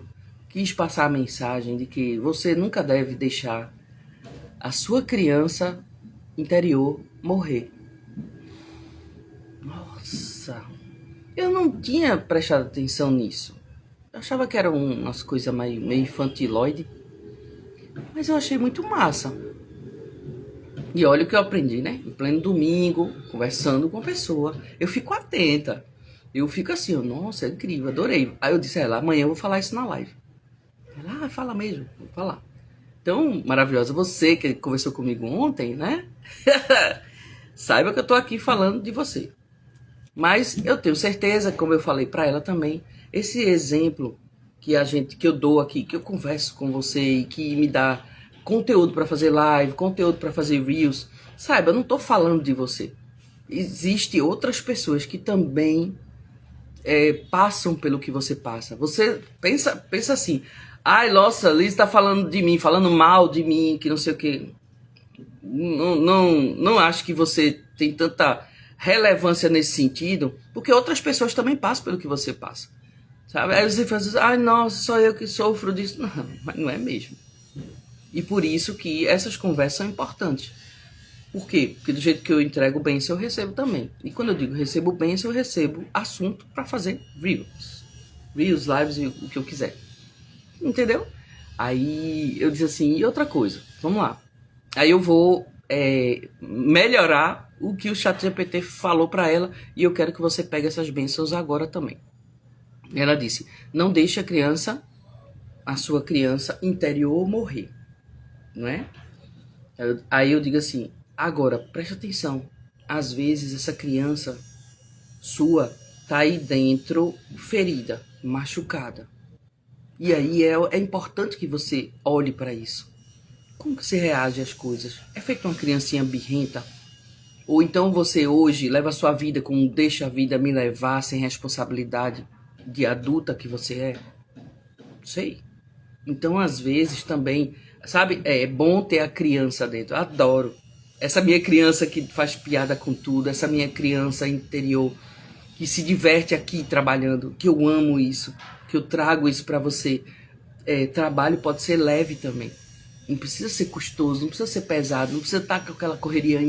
quis passar a mensagem de que você nunca deve deixar a sua criança interior morrer. Nossa, eu não tinha prestado atenção nisso. Eu achava que era umas coisas meio infantiloide, mas eu achei muito massa. E olha o que eu aprendi, né? Em pleno domingo, conversando com a pessoa. Eu fico atenta. Eu fico assim, nossa, é incrível, adorei. Aí eu disse a ela, amanhã eu vou falar isso na live. Ela, fala mesmo, vou falar. Então, maravilhosa, você que conversou comigo ontem, né? Saiba que eu tô aqui falando de você. Mas eu tenho certeza, como eu falei para ela também, esse exemplo que eu dou aqui, que eu converso com você e que me dá conteúdo para fazer live, conteúdo para fazer reels, saiba, eu não tô falando de você. Existem outras pessoas que também passam pelo que você passa. Você pensa assim, ai, nossa, Liz tá falando de mim, falando mal de mim, que não sei o quê. Não acho que você tem tanta relevância nesse sentido, porque outras pessoas também passam pelo que você passa, sabe? Aí você fala assim, ai, nossa, só eu que sofro disso. Não, mas não é mesmo. E por isso que essas conversas são importantes. Por quê? Porque do jeito que eu entrego bênção, eu recebo também. E quando eu digo recebo bênção, eu recebo assunto para fazer reels, lives e o que eu quiser. Entendeu? Aí eu disse assim, e outra coisa, vamos lá. Aí eu vou melhorar o que o ChatGPT falou para ela e eu quero que você pegue essas bênçãos agora também. Ela disse, não deixe a sua criança interior morrer, não é? Aí eu digo assim, agora preste atenção, às vezes essa criança sua tá aí dentro ferida, machucada. E aí é importante que você olhe para isso. Como que você reage às coisas? É feito uma criancinha birrenta? Ou então você hoje leva a sua vida como deixa a vida me levar sem responsabilidade de adulta que você é? Não sei. Então, às vezes também, sabe, é bom ter a criança dentro. Eu adoro. Essa minha criança que faz piada com tudo, essa minha criança interior que se diverte aqui trabalhando, que eu amo isso, que eu trago isso para você. Trabalho pode ser leve também. Não precisa ser custoso, não precisa ser pesado, não precisa estar com aquela correria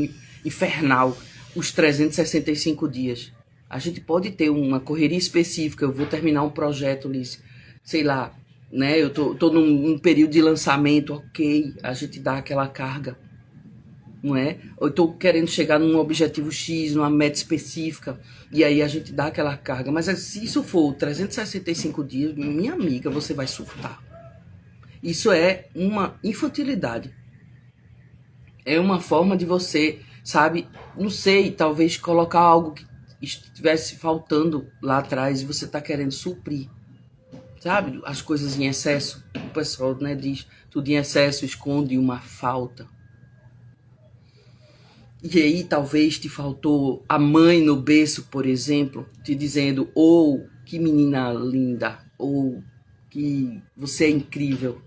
infernal os 365 dias. A gente pode ter uma correria específica, eu vou terminar um projeto, Liz, sei lá, né? Eu tô num período de lançamento, ok, a gente dá aquela carga, não é? Ou eu tô querendo chegar num objetivo X, numa meta específica, e aí a gente dá aquela carga. Mas se isso for 365 dias, minha amiga, você vai surtar. Isso é uma infantilidade. É uma forma de você, sabe, não sei, talvez colocar algo que estivesse faltando lá atrás e você está querendo suprir. Sabe, as coisas em excesso. O pessoal, né, diz, tudo em excesso esconde uma falta. E aí talvez te faltou a mãe no berço, por exemplo, te dizendo, ou que menina linda, ou que você é incrível.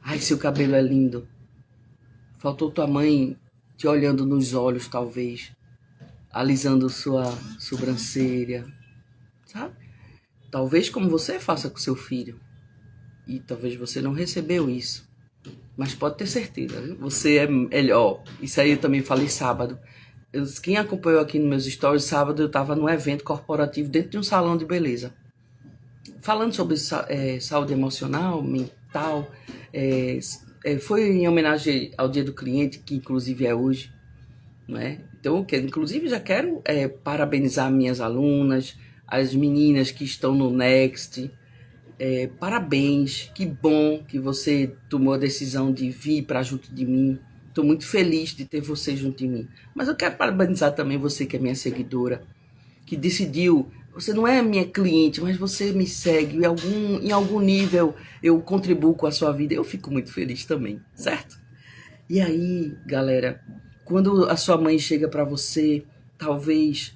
Ai, seu cabelo é lindo. Faltou tua mãe te olhando nos olhos, talvez. Alisando sua sobrancelha. Sabe? Talvez como você faça com seu filho. E talvez você não recebeu isso. Mas pode ter certeza, viu? Você é melhor. Isso aí eu também falei sábado. Quem acompanhou aqui nos meus stories, sábado eu estava num evento corporativo dentro de um salão de beleza. Falando sobre saúde emocional, mental, foi em homenagem ao Dia do Cliente, que inclusive é hoje, né? Então, inclusive já quero parabenizar minhas alunas, as meninas que estão no Next. Parabéns, que bom que você tomou a decisão de vir para junto de mim. Estou muito feliz de ter você junto de mim. Mas eu quero parabenizar também você que é minha seguidora, que decidiu. Você não é minha cliente, mas você me segue. Em algum nível eu contribuo com a sua vida. Eu fico muito feliz também, certo? E aí, galera, quando a sua mãe chega para você, talvez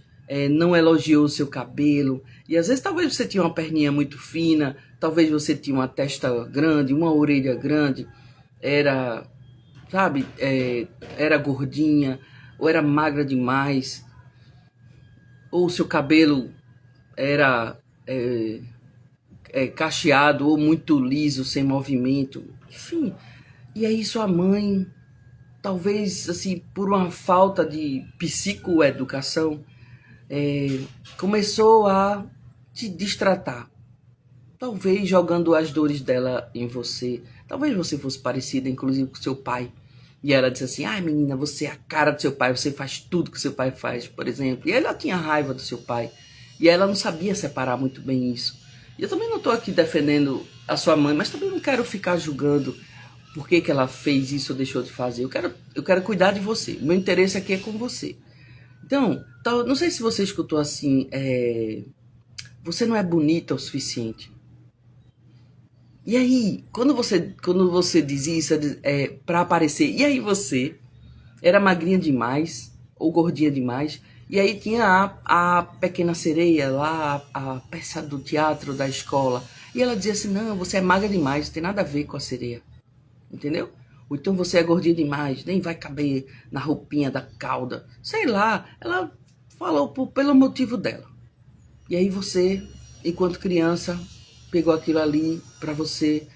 não elogiou o seu cabelo. E às vezes talvez você tinha uma perninha muito fina, talvez você tinha uma testa grande, uma orelha grande, era, sabe, era gordinha, ou era magra demais, ou o seu cabelo era cacheado ou muito liso, sem movimento, enfim. E aí sua mãe, talvez assim por uma falta de psicoeducação, começou a te destratar. Talvez jogando as dores dela em você. Talvez você fosse parecida, inclusive, com seu pai. E ela disse assim, ai menina, você é a cara do seu pai, você faz tudo que seu pai faz, por exemplo. E ela tinha raiva do seu pai. E ela não sabia separar muito bem isso. E eu também não estou aqui defendendo a sua mãe, mas também não quero ficar julgando por que ela fez isso ou deixou de fazer. Eu quero cuidar de você. O meu interesse aqui é com você. Então, não sei se você escutou assim, você não é bonita o suficiente. E aí, quando você diz isso, pra aparecer, e aí você era magrinha demais, ou gordinha demais, e aí tinha a Pequena Sereia lá, a peça do teatro da escola, e ela dizia assim, não, você é magra demais, não tem nada a ver com a sereia, entendeu? Ou então você é gordinha demais, nem vai caber na roupinha da cauda, sei lá, ela falou pelo motivo dela. E aí você, enquanto criança, pegou aquilo ali pra você.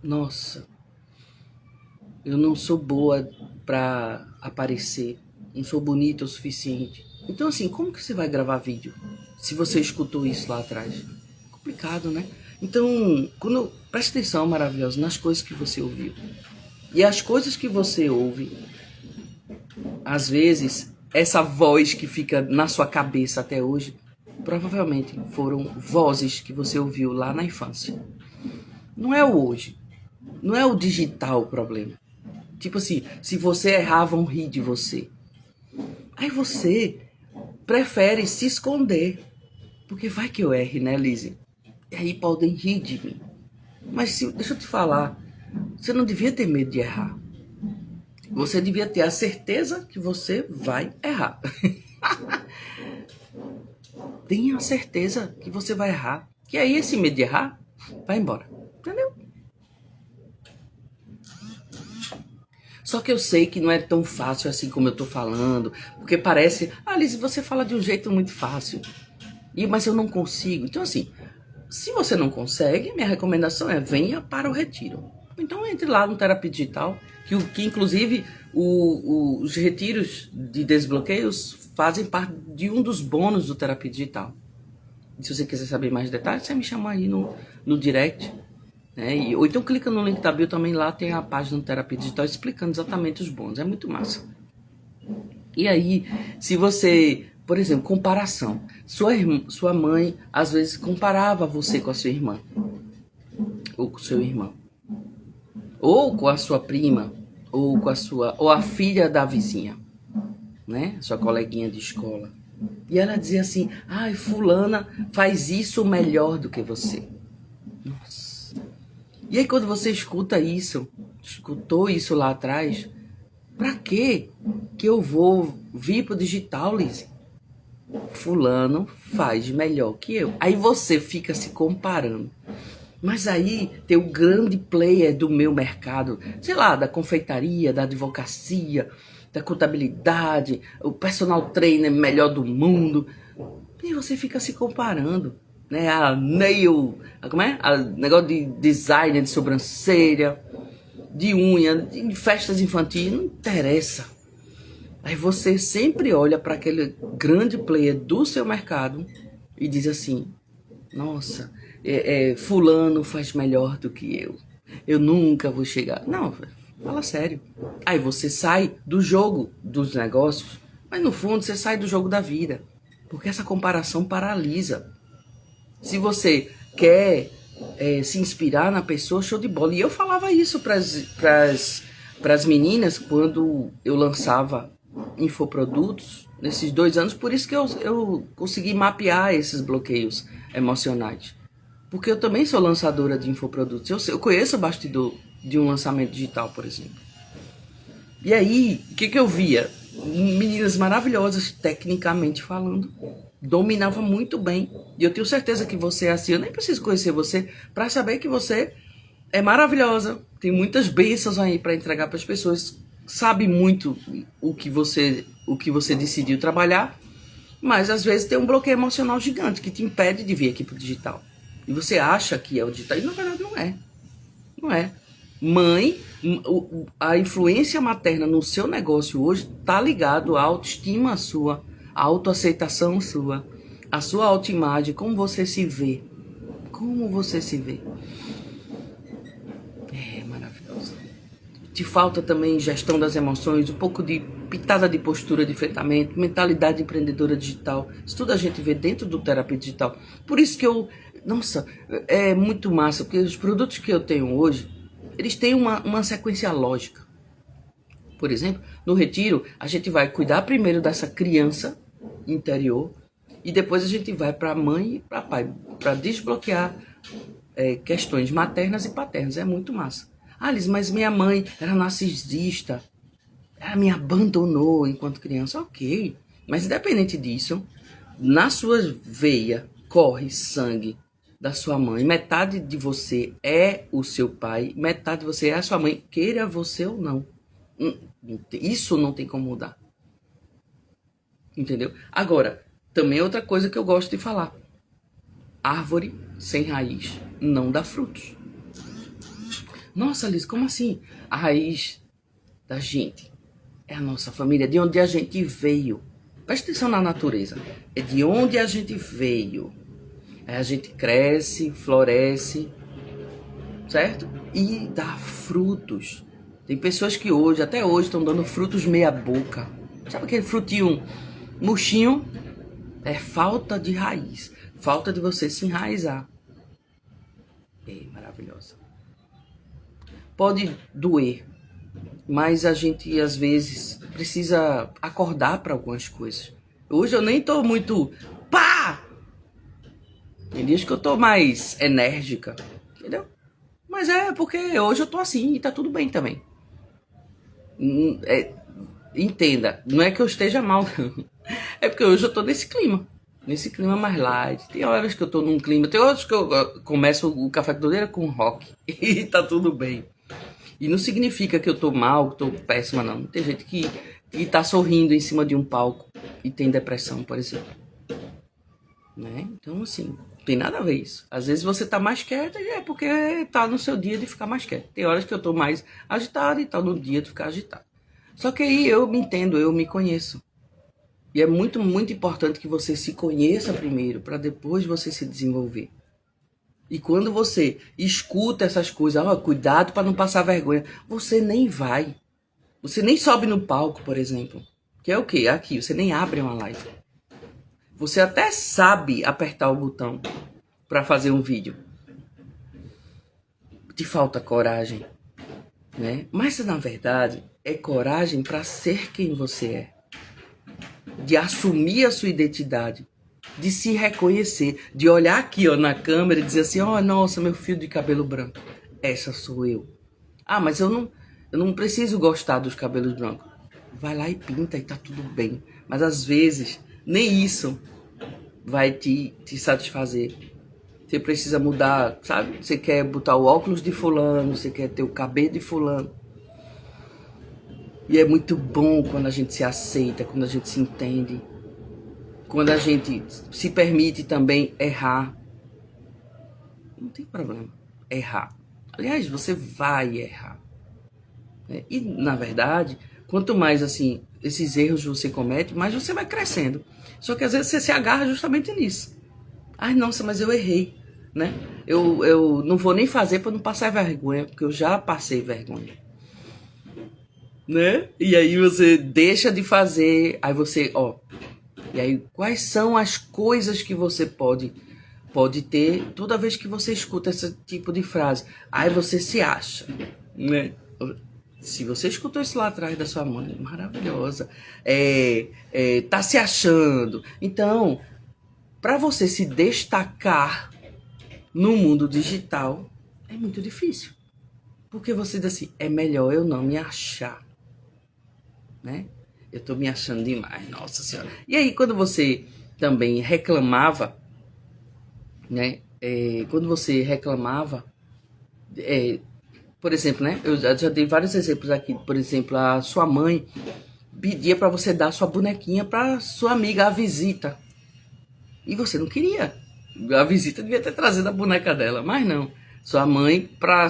Nossa, eu não sou boa pra aparecer, não sou bonita o suficiente. Então assim, como que você vai gravar vídeo se você escutou isso lá atrás? Complicado, né? Então, preste atenção, maravilhosa, nas coisas que você ouviu. E as coisas que você ouve, às vezes, essa voz que fica na sua cabeça até hoje, provavelmente foram vozes que você ouviu lá na infância. Não é o hoje. Não é o digital o problema. Tipo assim, se você errar, vão rir de você. Aí você prefere se esconder. Porque vai que eu erre, né, Lizzie? E aí podem rir de mim. Mas deixa eu te falar, você não devia ter medo de errar. Você devia ter a certeza que você vai errar. Tenha a certeza que você vai errar. Que aí esse medo de errar vai embora. Entendeu? Só que eu sei que não é tão fácil assim como eu tô falando. Porque parece, Alice, você fala de um jeito muito fácil. Mas eu não consigo. Então assim, se você não consegue, minha recomendação é venha para o retiro. Então entre lá no Terapia Digital, que inclusive os retiros de desbloqueios fazem parte de um dos bônus do Terapia Digital. Se você quiser saber mais detalhes, você me chama aí no direct. Né? Ou então clica no link da bio também, lá tem a página do Terapia Digital explicando exatamente os bônus. É muito massa. E aí, se você, por exemplo, comparação. Sua mãe, às vezes, comparava você com a sua irmã. Ou com o seu irmão. Ou com a sua prima. Ou a filha da vizinha. Né? Sua coleguinha de escola. E ela dizia assim, ai, fulana faz isso melhor do que você. Nossa. E aí quando você escutou isso lá atrás, pra que eu vou vir pro digital, Lizzie? Fulano faz melhor que eu. Aí você fica se comparando. Mas aí tem o grande player do meu mercado, sei lá, da confeitaria, da advocacia, da contabilidade, o personal trainer melhor do mundo. E você fica se comparando, né? A nail, como é? A negócio de design de sobrancelha, de unha, de festas infantis, não interessa. Aí você sempre olha para aquele grande player do seu mercado e diz assim, nossa, fulano faz melhor do que eu. Eu nunca vou chegar. Não, fala sério. Aí você sai do jogo dos negócios, mas no fundo você sai do jogo da vida. Porque essa comparação paralisa. Se você quer se inspirar na pessoa, show de bola. E eu falava isso para as meninas quando eu lançava infoprodutos nesses 2 anos. Por isso que eu consegui mapear esses bloqueios emocionais. Porque eu também sou lançadora de infoprodutos. Eu conheço o bastidor de um lançamento digital, por exemplo. E aí, o que eu via? Meninas maravilhosas, tecnicamente falando, dominavam muito bem. E eu tenho certeza que você é assim. Eu nem preciso conhecer você para saber que você é maravilhosa. Tem muitas bênçãos aí para entregar para as pessoas. Sabe muito o que você decidiu trabalhar. Mas às vezes tem um bloqueio emocional gigante que te impede de vir aqui pro digital. E você acha que é o digital. E na verdade não é. Não é. Mãe, a influência materna no seu negócio hoje está ligado à autoestima sua, à autoaceitação sua, à sua autoimagem, como você se vê. Como você se vê. É maravilhoso. Te falta também gestão das emoções, um pouco de pitada de postura de enfrentamento, mentalidade empreendedora digital. Isso tudo a gente vê dentro do terapia digital. Por isso que nossa, é muito massa, porque os produtos que eu tenho hoje, eles têm uma sequência lógica. Por exemplo, no retiro, a gente vai cuidar primeiro dessa criança interior e depois a gente vai para a mãe e para o pai, para desbloquear questões maternas e paternas. É muito massa. Ah, Liz, mas minha mãe era narcisista, ela me abandonou enquanto criança. Ok, mas independente disso, na sua veia corre sangue da sua mãe. Metade de você é o seu pai, metade de você é a sua mãe, queira você ou não. Isso não tem como mudar. Entendeu? Agora, também outra coisa que eu gosto de falar. Árvore sem raiz não dá frutos. Nossa, Liz, como assim? A raiz da gente é a nossa família, de onde a gente veio. Presta atenção na natureza. É de onde a gente veio. Aí a gente cresce, floresce, certo? E dá frutos. Tem pessoas que até hoje, estão dando frutos meia boca. Sabe aquele frutinho murchinho? É falta de raiz. Falta de você se enraizar. É maravilhosa. Pode doer, mas a gente às vezes precisa acordar para algumas coisas. Hoje eu nem tô muito pá! Tem dias que eu tô mais enérgica, entendeu? Mas é porque hoje eu tô assim e tá tudo bem também. Entenda, não é que eu esteja mal, não. É porque hoje eu tô nesse clima mais light. Tem horas que eu tô num clima, tem horas que eu começo o Café com Doideira com rock e tá tudo bem. E não significa que eu tô mal, que tô péssima, não. Tem gente que tá sorrindo em cima de um palco e tem depressão, por exemplo. Né? Então, assim, não tem nada a ver isso. Às vezes você tá mais quieta e é porque tá no seu dia de ficar mais quieto. Tem horas que eu tô mais agitada e tá no dia de ficar agitado. Só que aí eu me entendo, eu me conheço. E é muito, muito importante que você se conheça primeiro, para depois você se desenvolver. E quando você escuta essas coisas, cuidado para não passar vergonha, você nem vai. Você nem sobe no palco, por exemplo. Que é o quê? Aqui, você nem abre uma live. Você até sabe apertar o botão para fazer um vídeo. Te falta coragem, né? Mas na verdade é coragem para ser quem você é. De assumir a sua identidade. De se reconhecer, de olhar aqui na câmera e dizer assim, nossa, meu fio de cabelo branco, essa sou eu. Ah, mas eu não preciso gostar dos cabelos brancos. Vai lá e pinta e tá tudo bem. Mas às vezes, nem isso vai te satisfazer. Você precisa mudar, sabe? Você quer botar o óculos de fulano, você quer ter o cabelo de fulano. E é muito bom quando a gente se aceita, quando a gente se entende. Quando a gente se permite também errar. Não tem problema errar. Aliás, você vai errar. E, na verdade, quanto mais assim esses erros você comete, mais você vai crescendo. Só que às vezes você se agarra justamente nisso. Ai, nossa, mas eu errei, né? Eu não vou nem fazer para não passar vergonha, porque eu já passei vergonha. Né? E aí você deixa de fazer, aí você, e aí quais são as coisas que você pode ter toda vez que você escuta esse tipo de frase? Aí você se acha, né? Se você escutou isso lá atrás da sua mãe, maravilhosa, tá se achando. Então, para você se destacar no mundo digital, é muito difícil. Porque você diz assim, é melhor eu não me achar. Né? Eu tô me achando demais, nossa senhora. E aí, quando você também reclamava, né? Quando você reclamava, por exemplo, né? Eu já dei vários exemplos aqui. Por exemplo, a sua mãe pedia para você dar sua bonequinha para sua amiga, a visita. E você não queria. A visita devia ter trazido a boneca dela, mas não. Sua mãe, para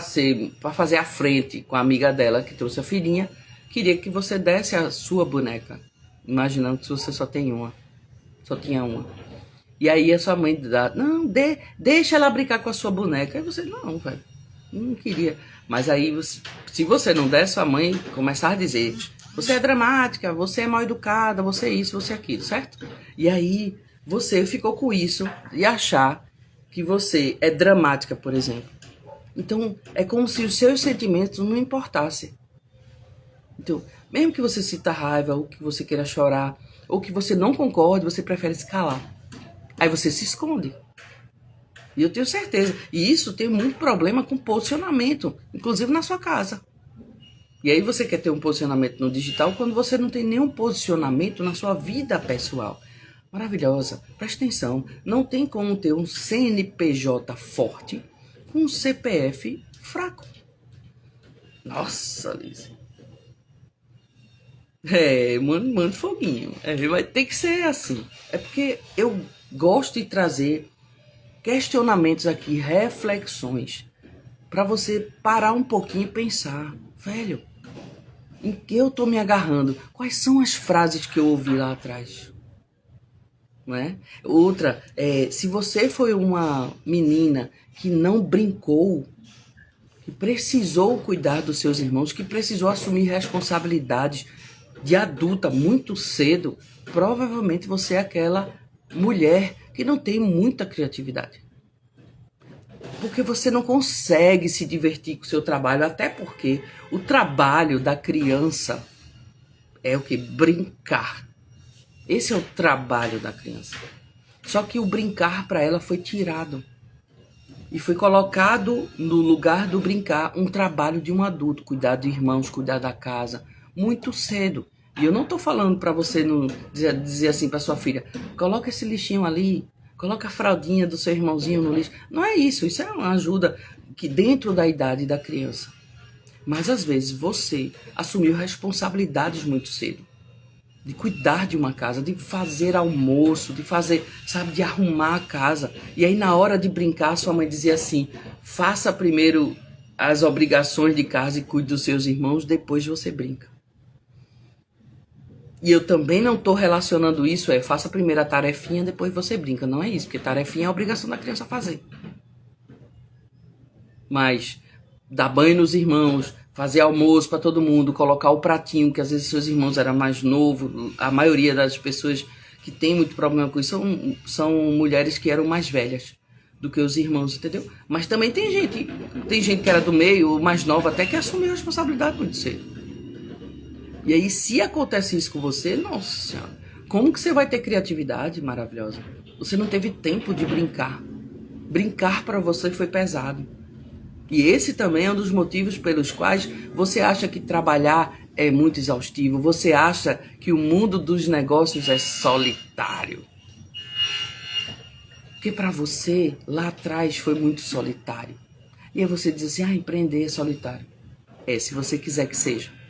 fazer a frente com a amiga dela que trouxe a filhinha, queria que você desse a sua boneca, imaginando que você só tinha uma. E aí a sua mãe dá, não, deixa ela brincar com a sua boneca. Aí você, não, velho, não queria. Mas aí, se você não der, sua mãe começar a dizer, você é dramática, você é mal educada, você é isso, você é aquilo, certo? E aí você ficou com isso e achar que você é dramática, por exemplo. Então, é como se os seus sentimentos não importassem. Então, mesmo que você sinta raiva, ou que você queira chorar, ou que você não concorde, você prefere se calar. Aí você se esconde. E eu tenho certeza. E isso tem muito problema com posicionamento, inclusive na sua casa. E aí você quer ter um posicionamento no digital quando você não tem nenhum posicionamento na sua vida pessoal. Maravilhosa. Presta atenção. Não tem como ter um CNPJ forte com um CPF fraco. Nossa, Liz. Manda foguinho. Vai ter que ser assim. É porque eu gosto de trazer questionamentos aqui, reflexões, para você parar um pouquinho e pensar, velho, em que eu tô me agarrando? Quais são as frases que eu ouvi lá atrás? Não é? Outra, se você foi uma menina que não brincou, que precisou cuidar dos seus irmãos, que precisou assumir responsabilidades de adulta muito cedo, provavelmente você é aquela mulher que não tem muita criatividade. Porque você não consegue se divertir com o seu trabalho, até porque o trabalho da criança é o que? Brincar. Esse é o trabalho da criança. Só que o brincar para ela foi tirado. E foi colocado no lugar do brincar um trabalho de um adulto, cuidar de irmãos, cuidar da casa, muito cedo. E eu não estou falando para você não dizer assim para sua filha, coloca esse lixinho ali, coloca a fraldinha do seu irmãozinho no lixo. Não é isso, isso é uma ajuda que dentro da idade da criança. Mas às vezes você assumiu responsabilidades muito cedo. De cuidar de uma casa, de fazer almoço, de fazer, sabe, de arrumar a casa. E aí na hora de brincar, sua mãe dizia assim, faça primeiro as obrigações de casa e cuide dos seus irmãos, depois você brinca. E eu também não estou relacionando isso, faça primeiro a tarefinha, depois você brinca. Não é isso, porque tarefinha é a obrigação da criança fazer. Mas dar banho nos irmãos, fazer almoço para todo mundo, colocar o pratinho, que às vezes seus irmãos eram mais novos, a maioria das pessoas que tem muito problema com isso são mulheres que eram mais velhas do que os irmãos, entendeu? Mas também tem gente que era do meio, mais nova até, que assumiu a responsabilidade muito cedo. E aí, se acontece isso com você, nossa senhora, como que você vai ter criatividade maravilhosa? Você não teve tempo de brincar. Brincar para você foi pesado. E esse também é um dos motivos pelos quais você acha que trabalhar é muito exaustivo. Você acha que o mundo dos negócios é solitário. Porque para você, lá atrás, foi muito solitário. E aí você diz assim, empreender é solitário. Se você quiser que seja.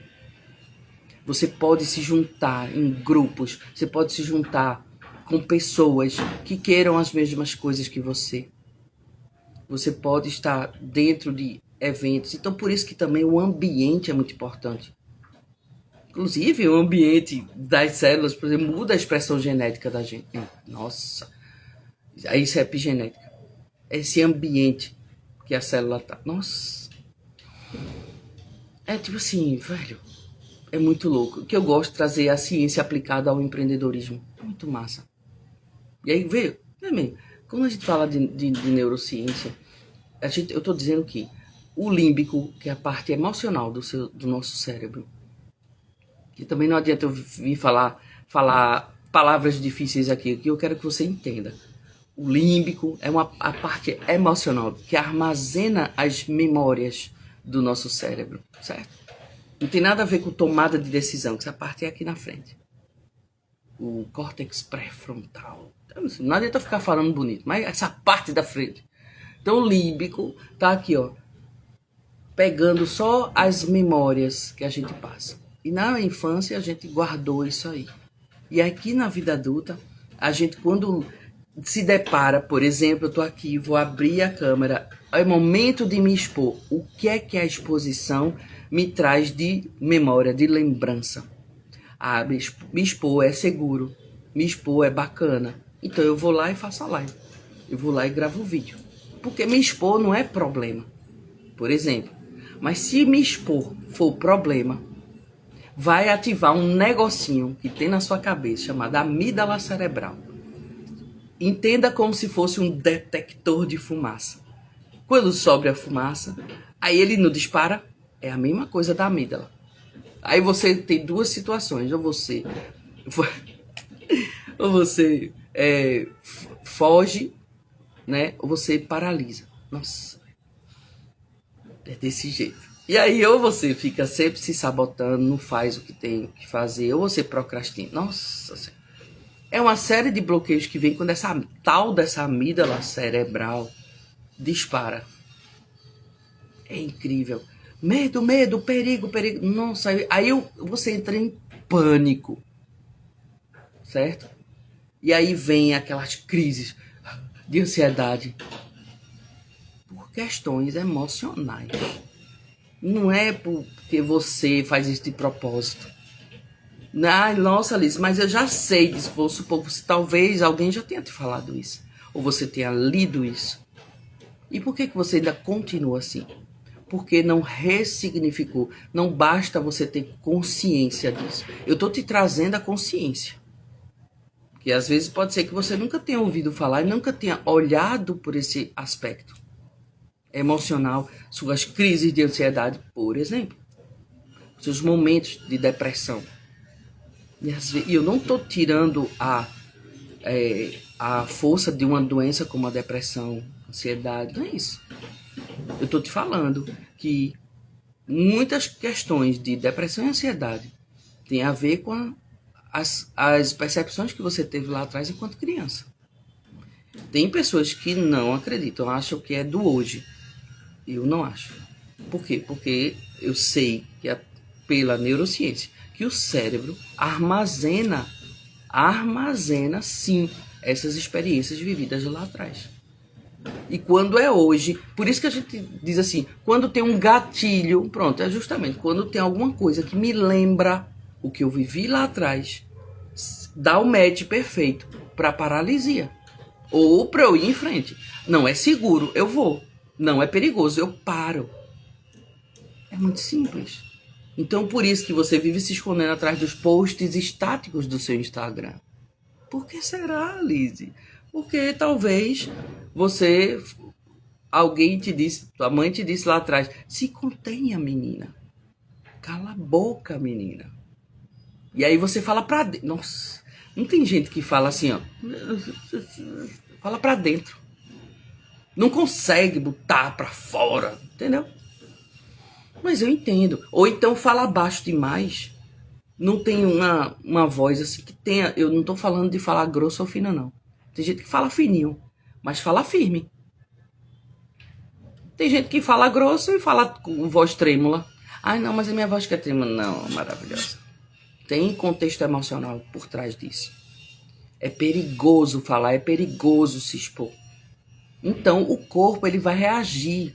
Você pode se juntar em grupos, você pode se juntar com pessoas que queiram as mesmas coisas que você. Você pode estar dentro de eventos. Então, por isso que também o ambiente é muito importante. Inclusive, o ambiente das células, por exemplo, muda a expressão genética da gente. Nossa, isso é epigenética. Esse ambiente que a célula tá. Nossa. É tipo assim, velho. É muito louco. O que eu gosto de trazer é a ciência aplicada ao empreendedorismo. É muito massa. E aí, veio, também, quando a gente fala de neurociência, eu estou dizendo que o límbico, que é a parte emocional do nosso cérebro, que também não adianta eu vir falar palavras difíceis aqui, que eu quero que você entenda. O límbico é a parte emocional, que armazena as memórias do nosso cérebro, certo? Não tem nada a ver com tomada de decisão, que essa parte é aqui na frente. O córtex pré-frontal. Não adianta ficar falando bonito, mas essa parte da frente. Então o límbico tá aqui, ó, pegando só as memórias que a gente passa. E na infância a gente guardou isso aí. E aqui na vida adulta, a gente quando se depara, por exemplo, eu tô aqui, vou abrir a câmera, é momento de me expor. O que é que a exposição me traz de memória, de lembrança? Ah, me expor é seguro, me expor é bacana. Então eu vou lá e faço a live. Eu vou lá e gravo o vídeo. Porque me expor não é problema, por exemplo. Mas se me expor for problema, vai ativar um negocinho que tem na sua cabeça chamado amígdala cerebral. Entenda como se fosse um detector de fumaça. Quando sobe a fumaça, aí ele não dispara, é a mesma coisa da amígdala. Aí você tem duas situações, ou você foge, né? Ou você paralisa. Nossa, é desse jeito. E aí ou você fica sempre se sabotando, não faz o que tem que fazer, ou você procrastina. Nossa Senhora. É uma série de bloqueios que vem quando essa tal dessa amígdala cerebral dispara. É incrível. Medo, medo, perigo, perigo. Nossa, aí você entra em pânico. Certo? E aí vem aquelas crises de ansiedade por questões emocionais. Não é porque você faz isso de propósito. Ai, nossa, Alice, mas eu já sei disso. Vou supor que talvez alguém já tenha te falado isso. Ou você tenha lido isso. E por que você ainda continua assim? Porque não ressignificou. Não basta você ter consciência disso. Eu estou te trazendo a consciência. Porque às vezes pode ser que você nunca tenha ouvido falar e nunca tenha olhado por esse aspecto emocional, suas crises de ansiedade, por exemplo. Seus momentos de depressão. E eu não estou tirando a força de uma doença como a depressão, ansiedade, não é isso. Eu estou te falando que muitas questões de depressão e ansiedade têm a ver com as percepções que você teve lá atrás enquanto criança. Tem pessoas que não acreditam, acham que é do hoje. Eu não acho. Por quê? Porque eu sei que pela neurociência que o cérebro armazena sim essas experiências vividas lá atrás. E quando é hoje, por isso que a gente diz assim, quando tem um gatilho, pronto, é justamente quando tem alguma coisa que me lembra o que eu vivi lá atrás, dá o match perfeito para paralisia. Ou para eu ir em frente. Não é seguro, eu vou. Não é perigoso, eu paro. É muito simples. Então, por isso que você vive se escondendo atrás dos posts estáticos do seu Instagram. Por que será, Lizzy? Porque talvez alguém te disse, tua mãe te disse lá atrás, se contenha, menina. Cala a boca, menina. E aí você fala pra dentro. Nossa, não tem gente que fala assim, ó. Fala pra dentro. Não consegue botar pra fora, entendeu? Mas eu entendo. Ou então fala baixo demais. Não tem uma voz assim que tenha... Eu não tô falando de falar grosso ou fina, não. Tem gente que fala fininho, mas fala firme. Tem gente que fala grosso e fala com voz trêmula. Ai, não, mas a minha voz que é trêmula. Não, maravilhosa. Tem contexto emocional por trás disso. É perigoso falar, é perigoso se expor. Então, o corpo, ele vai reagir.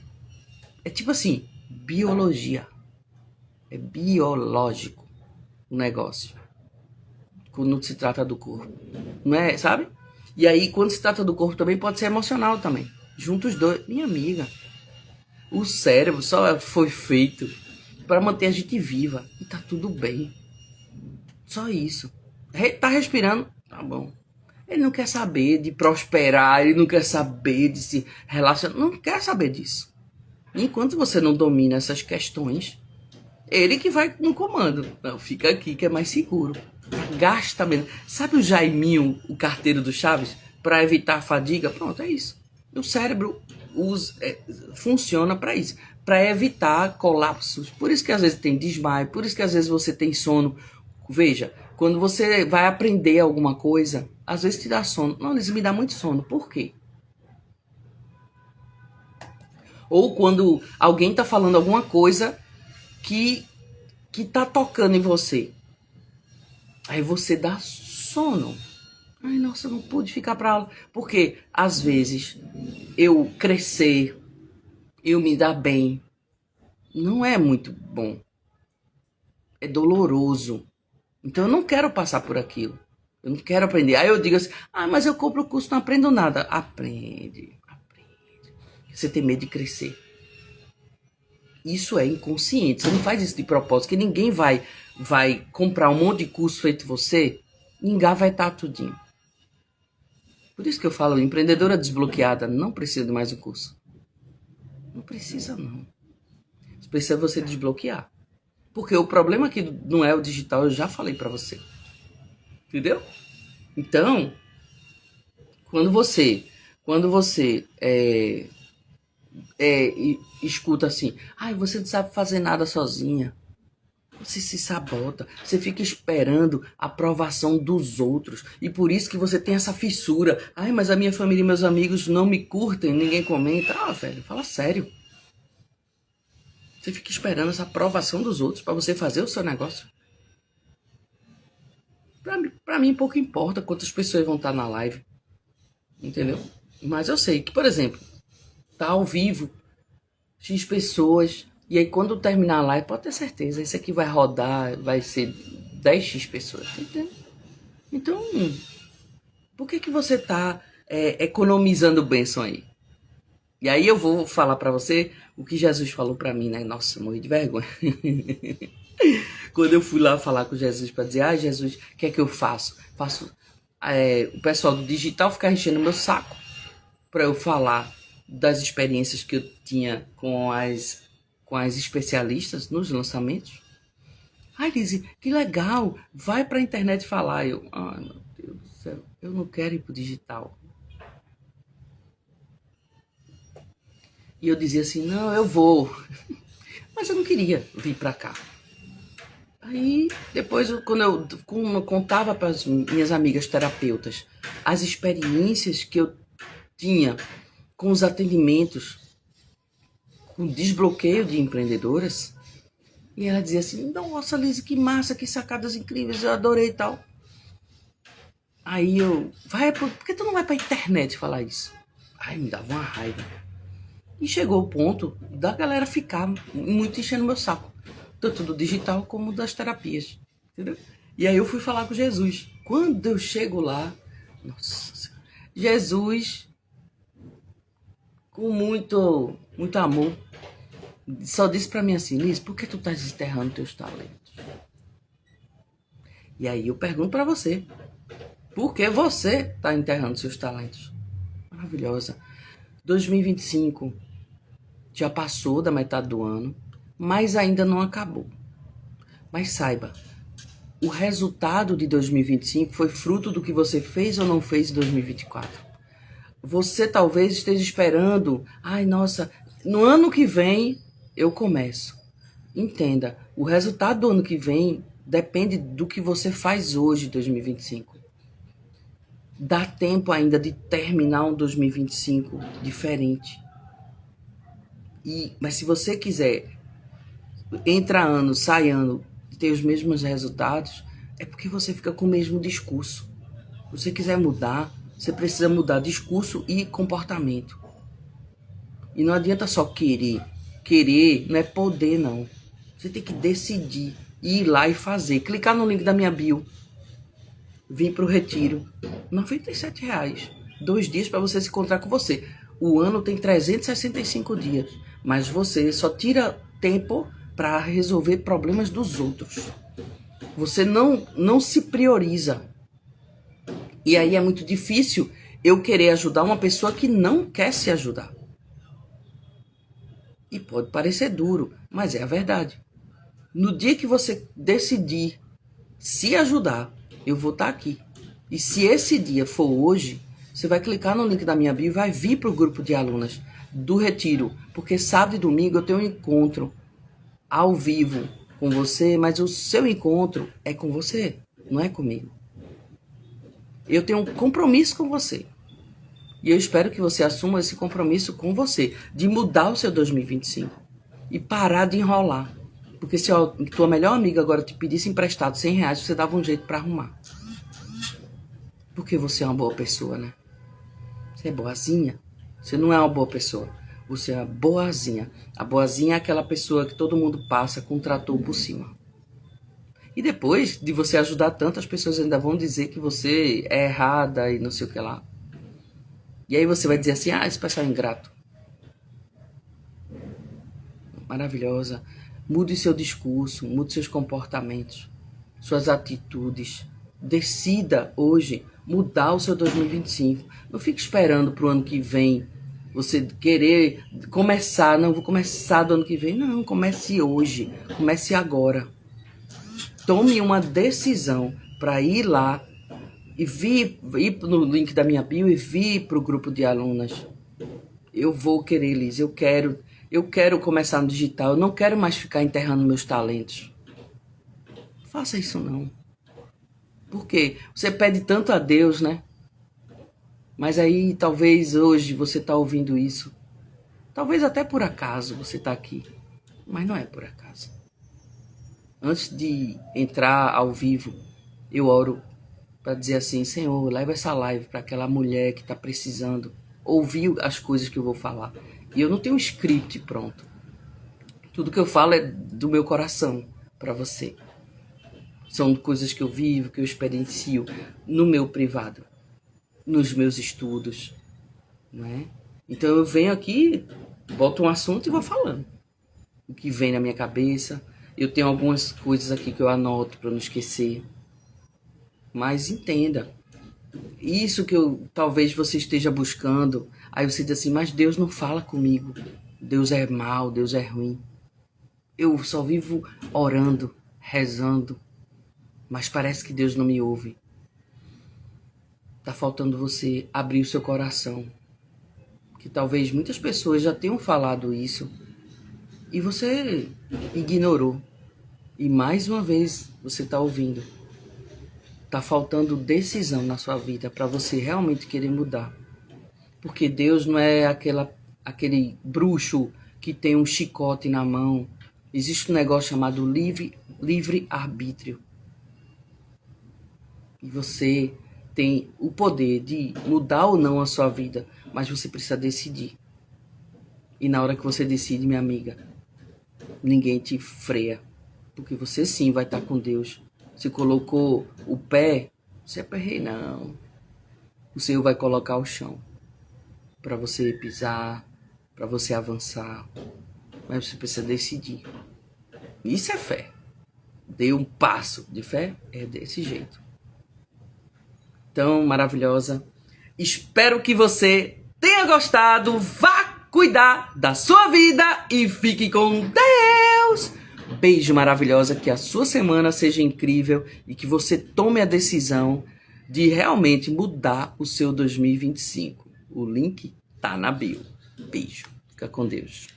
É tipo assim, biologia. É biológico o negócio. Quando se trata do corpo. Não é, sabe? E aí, quando se trata do corpo também, pode ser emocional também. Juntos os dois. Minha amiga, o cérebro só foi feito para manter a gente viva. E tá tudo bem. Só isso. Tá respirando? Tá bom. Ele não quer saber de prosperar, ele não quer saber de se relacionar, não quer saber disso. Enquanto você não domina essas questões, ele que vai no comando. Não, fica aqui que é mais seguro. Gasta menos. Sabe o Jaiminho, o carteiro do Chaves, para evitar a fadiga? Pronto, é isso. O cérebro funciona para isso, para evitar colapsos. Por isso que às vezes tem desmaio, por isso que às vezes você tem sono. Veja, quando você vai aprender alguma coisa, às vezes te dá sono. Não, Liz, me dá muito sono. Por quê? Ou quando alguém tá falando alguma coisa que tá tocando em você. Aí você dá sono. Ai, nossa, eu não pude ficar pra aula. Porque, às vezes, eu crescer, eu me dar bem, não é muito bom. É doloroso. Então, eu não quero passar por aquilo. Eu não quero aprender. Aí eu digo assim, mas eu compro o curso, não aprendo nada. Aprende. Você tem medo de crescer. Isso é inconsciente. Você não faz isso de propósito, que ninguém vai comprar um monte de curso feito você, engavietar tudinho. Por isso que eu falo, empreendedora desbloqueada não precisa de mais um curso. Não precisa, não. Precisa você desbloquear. Porque o problema aqui não é o digital, eu já falei pra você. Entendeu? Então, quando você escuta assim, você não sabe fazer nada sozinha. Você se sabota, você fica esperando a aprovação dos outros. E por isso que você tem essa fissura. Mas a minha família e meus amigos não me curtem, ninguém comenta. Velho, fala sério. Você fica esperando essa aprovação dos outros para você fazer o seu negócio. Pra mim pouco importa quantas pessoas vão estar na live. Entendeu? Mas eu sei que, por exemplo, tá ao vivo, X pessoas, e aí quando terminar a live, pode ter certeza, esse aqui vai rodar, vai ser 10x pessoas, entendeu? Então, por que você tá economizando bênção aí? E aí eu vou falar pra você o que Jesus falou pra mim, né? Nossa, eu morri de vergonha. Quando eu fui lá falar com Jesus pra dizer, Jesus, o que é que eu faço? O pessoal do digital ficar enchendo meu saco pra eu falar das experiências que eu tinha com as especialistas nos lançamentos. Lizzy, que legal, vai pra internet falar. Eu, meu Deus do céu, eu não quero ir pro digital. E eu dizia assim, não, eu vou. Mas eu não queria vir pra cá. Aí, depois, quando eu contava para as minhas amigas terapeutas as experiências que eu tinha com os atendimentos, com desbloqueio de empreendedoras, e ela dizia assim, nossa, Lizzy, que massa, que sacadas incríveis, eu adorei e tal. Aí eu, por que tu não vai pra internet falar isso? Me dava uma raiva. E chegou o ponto da galera ficar muito enchendo meu saco. Tanto do digital como das terapias. Entendeu? E aí eu fui falar com Jesus. Quando eu chego lá, nossa, Jesus, com muito amor, só disse pra mim assim, Liz, por que tu tá desenterrando teus talentos? E aí eu pergunto pra você, por que você tá enterrando seus talentos? Maravilhosa. 2025 já passou da metade do ano, mas ainda não acabou. Mas saiba, o resultado de 2025 foi fruto do que você fez ou não fez em 2024. Você talvez esteja esperando, nossa, no ano que vem eu começo. Entenda, o resultado do ano que vem depende do que você faz hoje, 2025. Dá tempo ainda de terminar um 2025 diferente. Mas se você quiser, entra ano, sai ano, ter os mesmos resultados, é porque você fica com o mesmo discurso. Se você quiser mudar, você precisa mudar discurso e comportamento. E não adianta só querer. Querer não é poder, não. Você tem que decidir, ir lá e fazer. Clicar no link da minha bio. Vir para o retiro. R$97. 2 dias para você se encontrar com você. O ano tem 365 dias. Mas você só tira tempo para resolver problemas dos outros. Você não se prioriza. E aí é muito difícil eu querer ajudar uma pessoa que não quer se ajudar. E pode parecer duro, mas é a verdade. No dia que você decidir se ajudar, eu vou estar aqui. E se esse dia for hoje, você vai clicar no link da minha bio e vai vir para o grupo de alunas do retiro. Porque sábado e domingo eu tenho um encontro ao vivo com você, mas o seu encontro é com você, não é comigo. Eu tenho um compromisso com você. E eu espero que você assuma esse compromisso com você, de mudar o seu 2025 e parar de enrolar. Porque se a tua melhor amiga agora te pedisse emprestado R$100, você dava um jeito para arrumar. Porque você é uma boa pessoa, né? Você é boazinha. Você não é uma boa pessoa. Você é a boazinha. A boazinha é aquela pessoa que todo mundo passa com um trator por cima. E depois de você ajudar tanto, as pessoas ainda vão dizer que você é errada e não sei o que lá. E aí você vai dizer assim, esse pessoal é ingrato. Maravilhosa. Mude seu discurso, mude seus comportamentos, suas atitudes. Decida hoje mudar o seu 2025. Não fique esperando para o ano que vem você querer começar. Não, vou começar do ano que vem. Não, comece hoje. Comece agora. Tome uma decisão para ir lá e ir no link da minha bio e vir para o grupo de alunas. Eu vou querer, Liz. Eu quero começar no digital. Eu não quero mais ficar enterrando meus talentos. Não faça isso não. Por quê? Você pede tanto a Deus, né? Mas aí talvez hoje você está ouvindo isso. Talvez até por acaso você está aqui. Mas não é por acaso. Antes de entrar ao vivo, eu oro para dizer assim, Senhor, leva essa live para aquela mulher que está precisando ouvir as coisas que eu vou falar. E eu não tenho um script pronto. Tudo que eu falo é do meu coração para você. São coisas que eu vivo, que eu experiencio no meu privado, nos meus estudos, não é? Então eu venho aqui, boto um assunto e vou falando. O que vem na minha cabeça. Eu tenho algumas coisas aqui que eu anoto para não esquecer. Mas entenda, isso que talvez você esteja buscando, aí você diz assim, mas Deus não fala comigo. Deus é mau, Deus é ruim. Eu só vivo orando, rezando, mas parece que Deus não me ouve. Tá faltando você abrir o seu coração. Que talvez muitas pessoas já tenham falado isso e você ignorou. E mais uma vez você está ouvindo. Tá faltando decisão na sua vida para você realmente querer mudar. Porque Deus não é aquele bruxo que tem um chicote na mão. Existe um negócio chamado livre-arbítrio. E você tem o poder de mudar ou não a sua vida, mas você precisa decidir. E na hora que você decide, minha amiga, ninguém te freia. Porque você sim vai estar com Deus. Você colocou o pé, você é perrei não. O Senhor vai colocar o chão para você pisar, para você avançar. Mas você precisa decidir. Isso é fé. Dê um passo de fé, é desse jeito. Então, maravilhosa. Espero que você tenha gostado. Vá cuidar da sua vida e fique com Deus. Beijo, maravilhosa. Que a sua semana seja incrível e que você tome a decisão de realmente mudar o seu 2025. O link tá na bio. Beijo. Fica com Deus.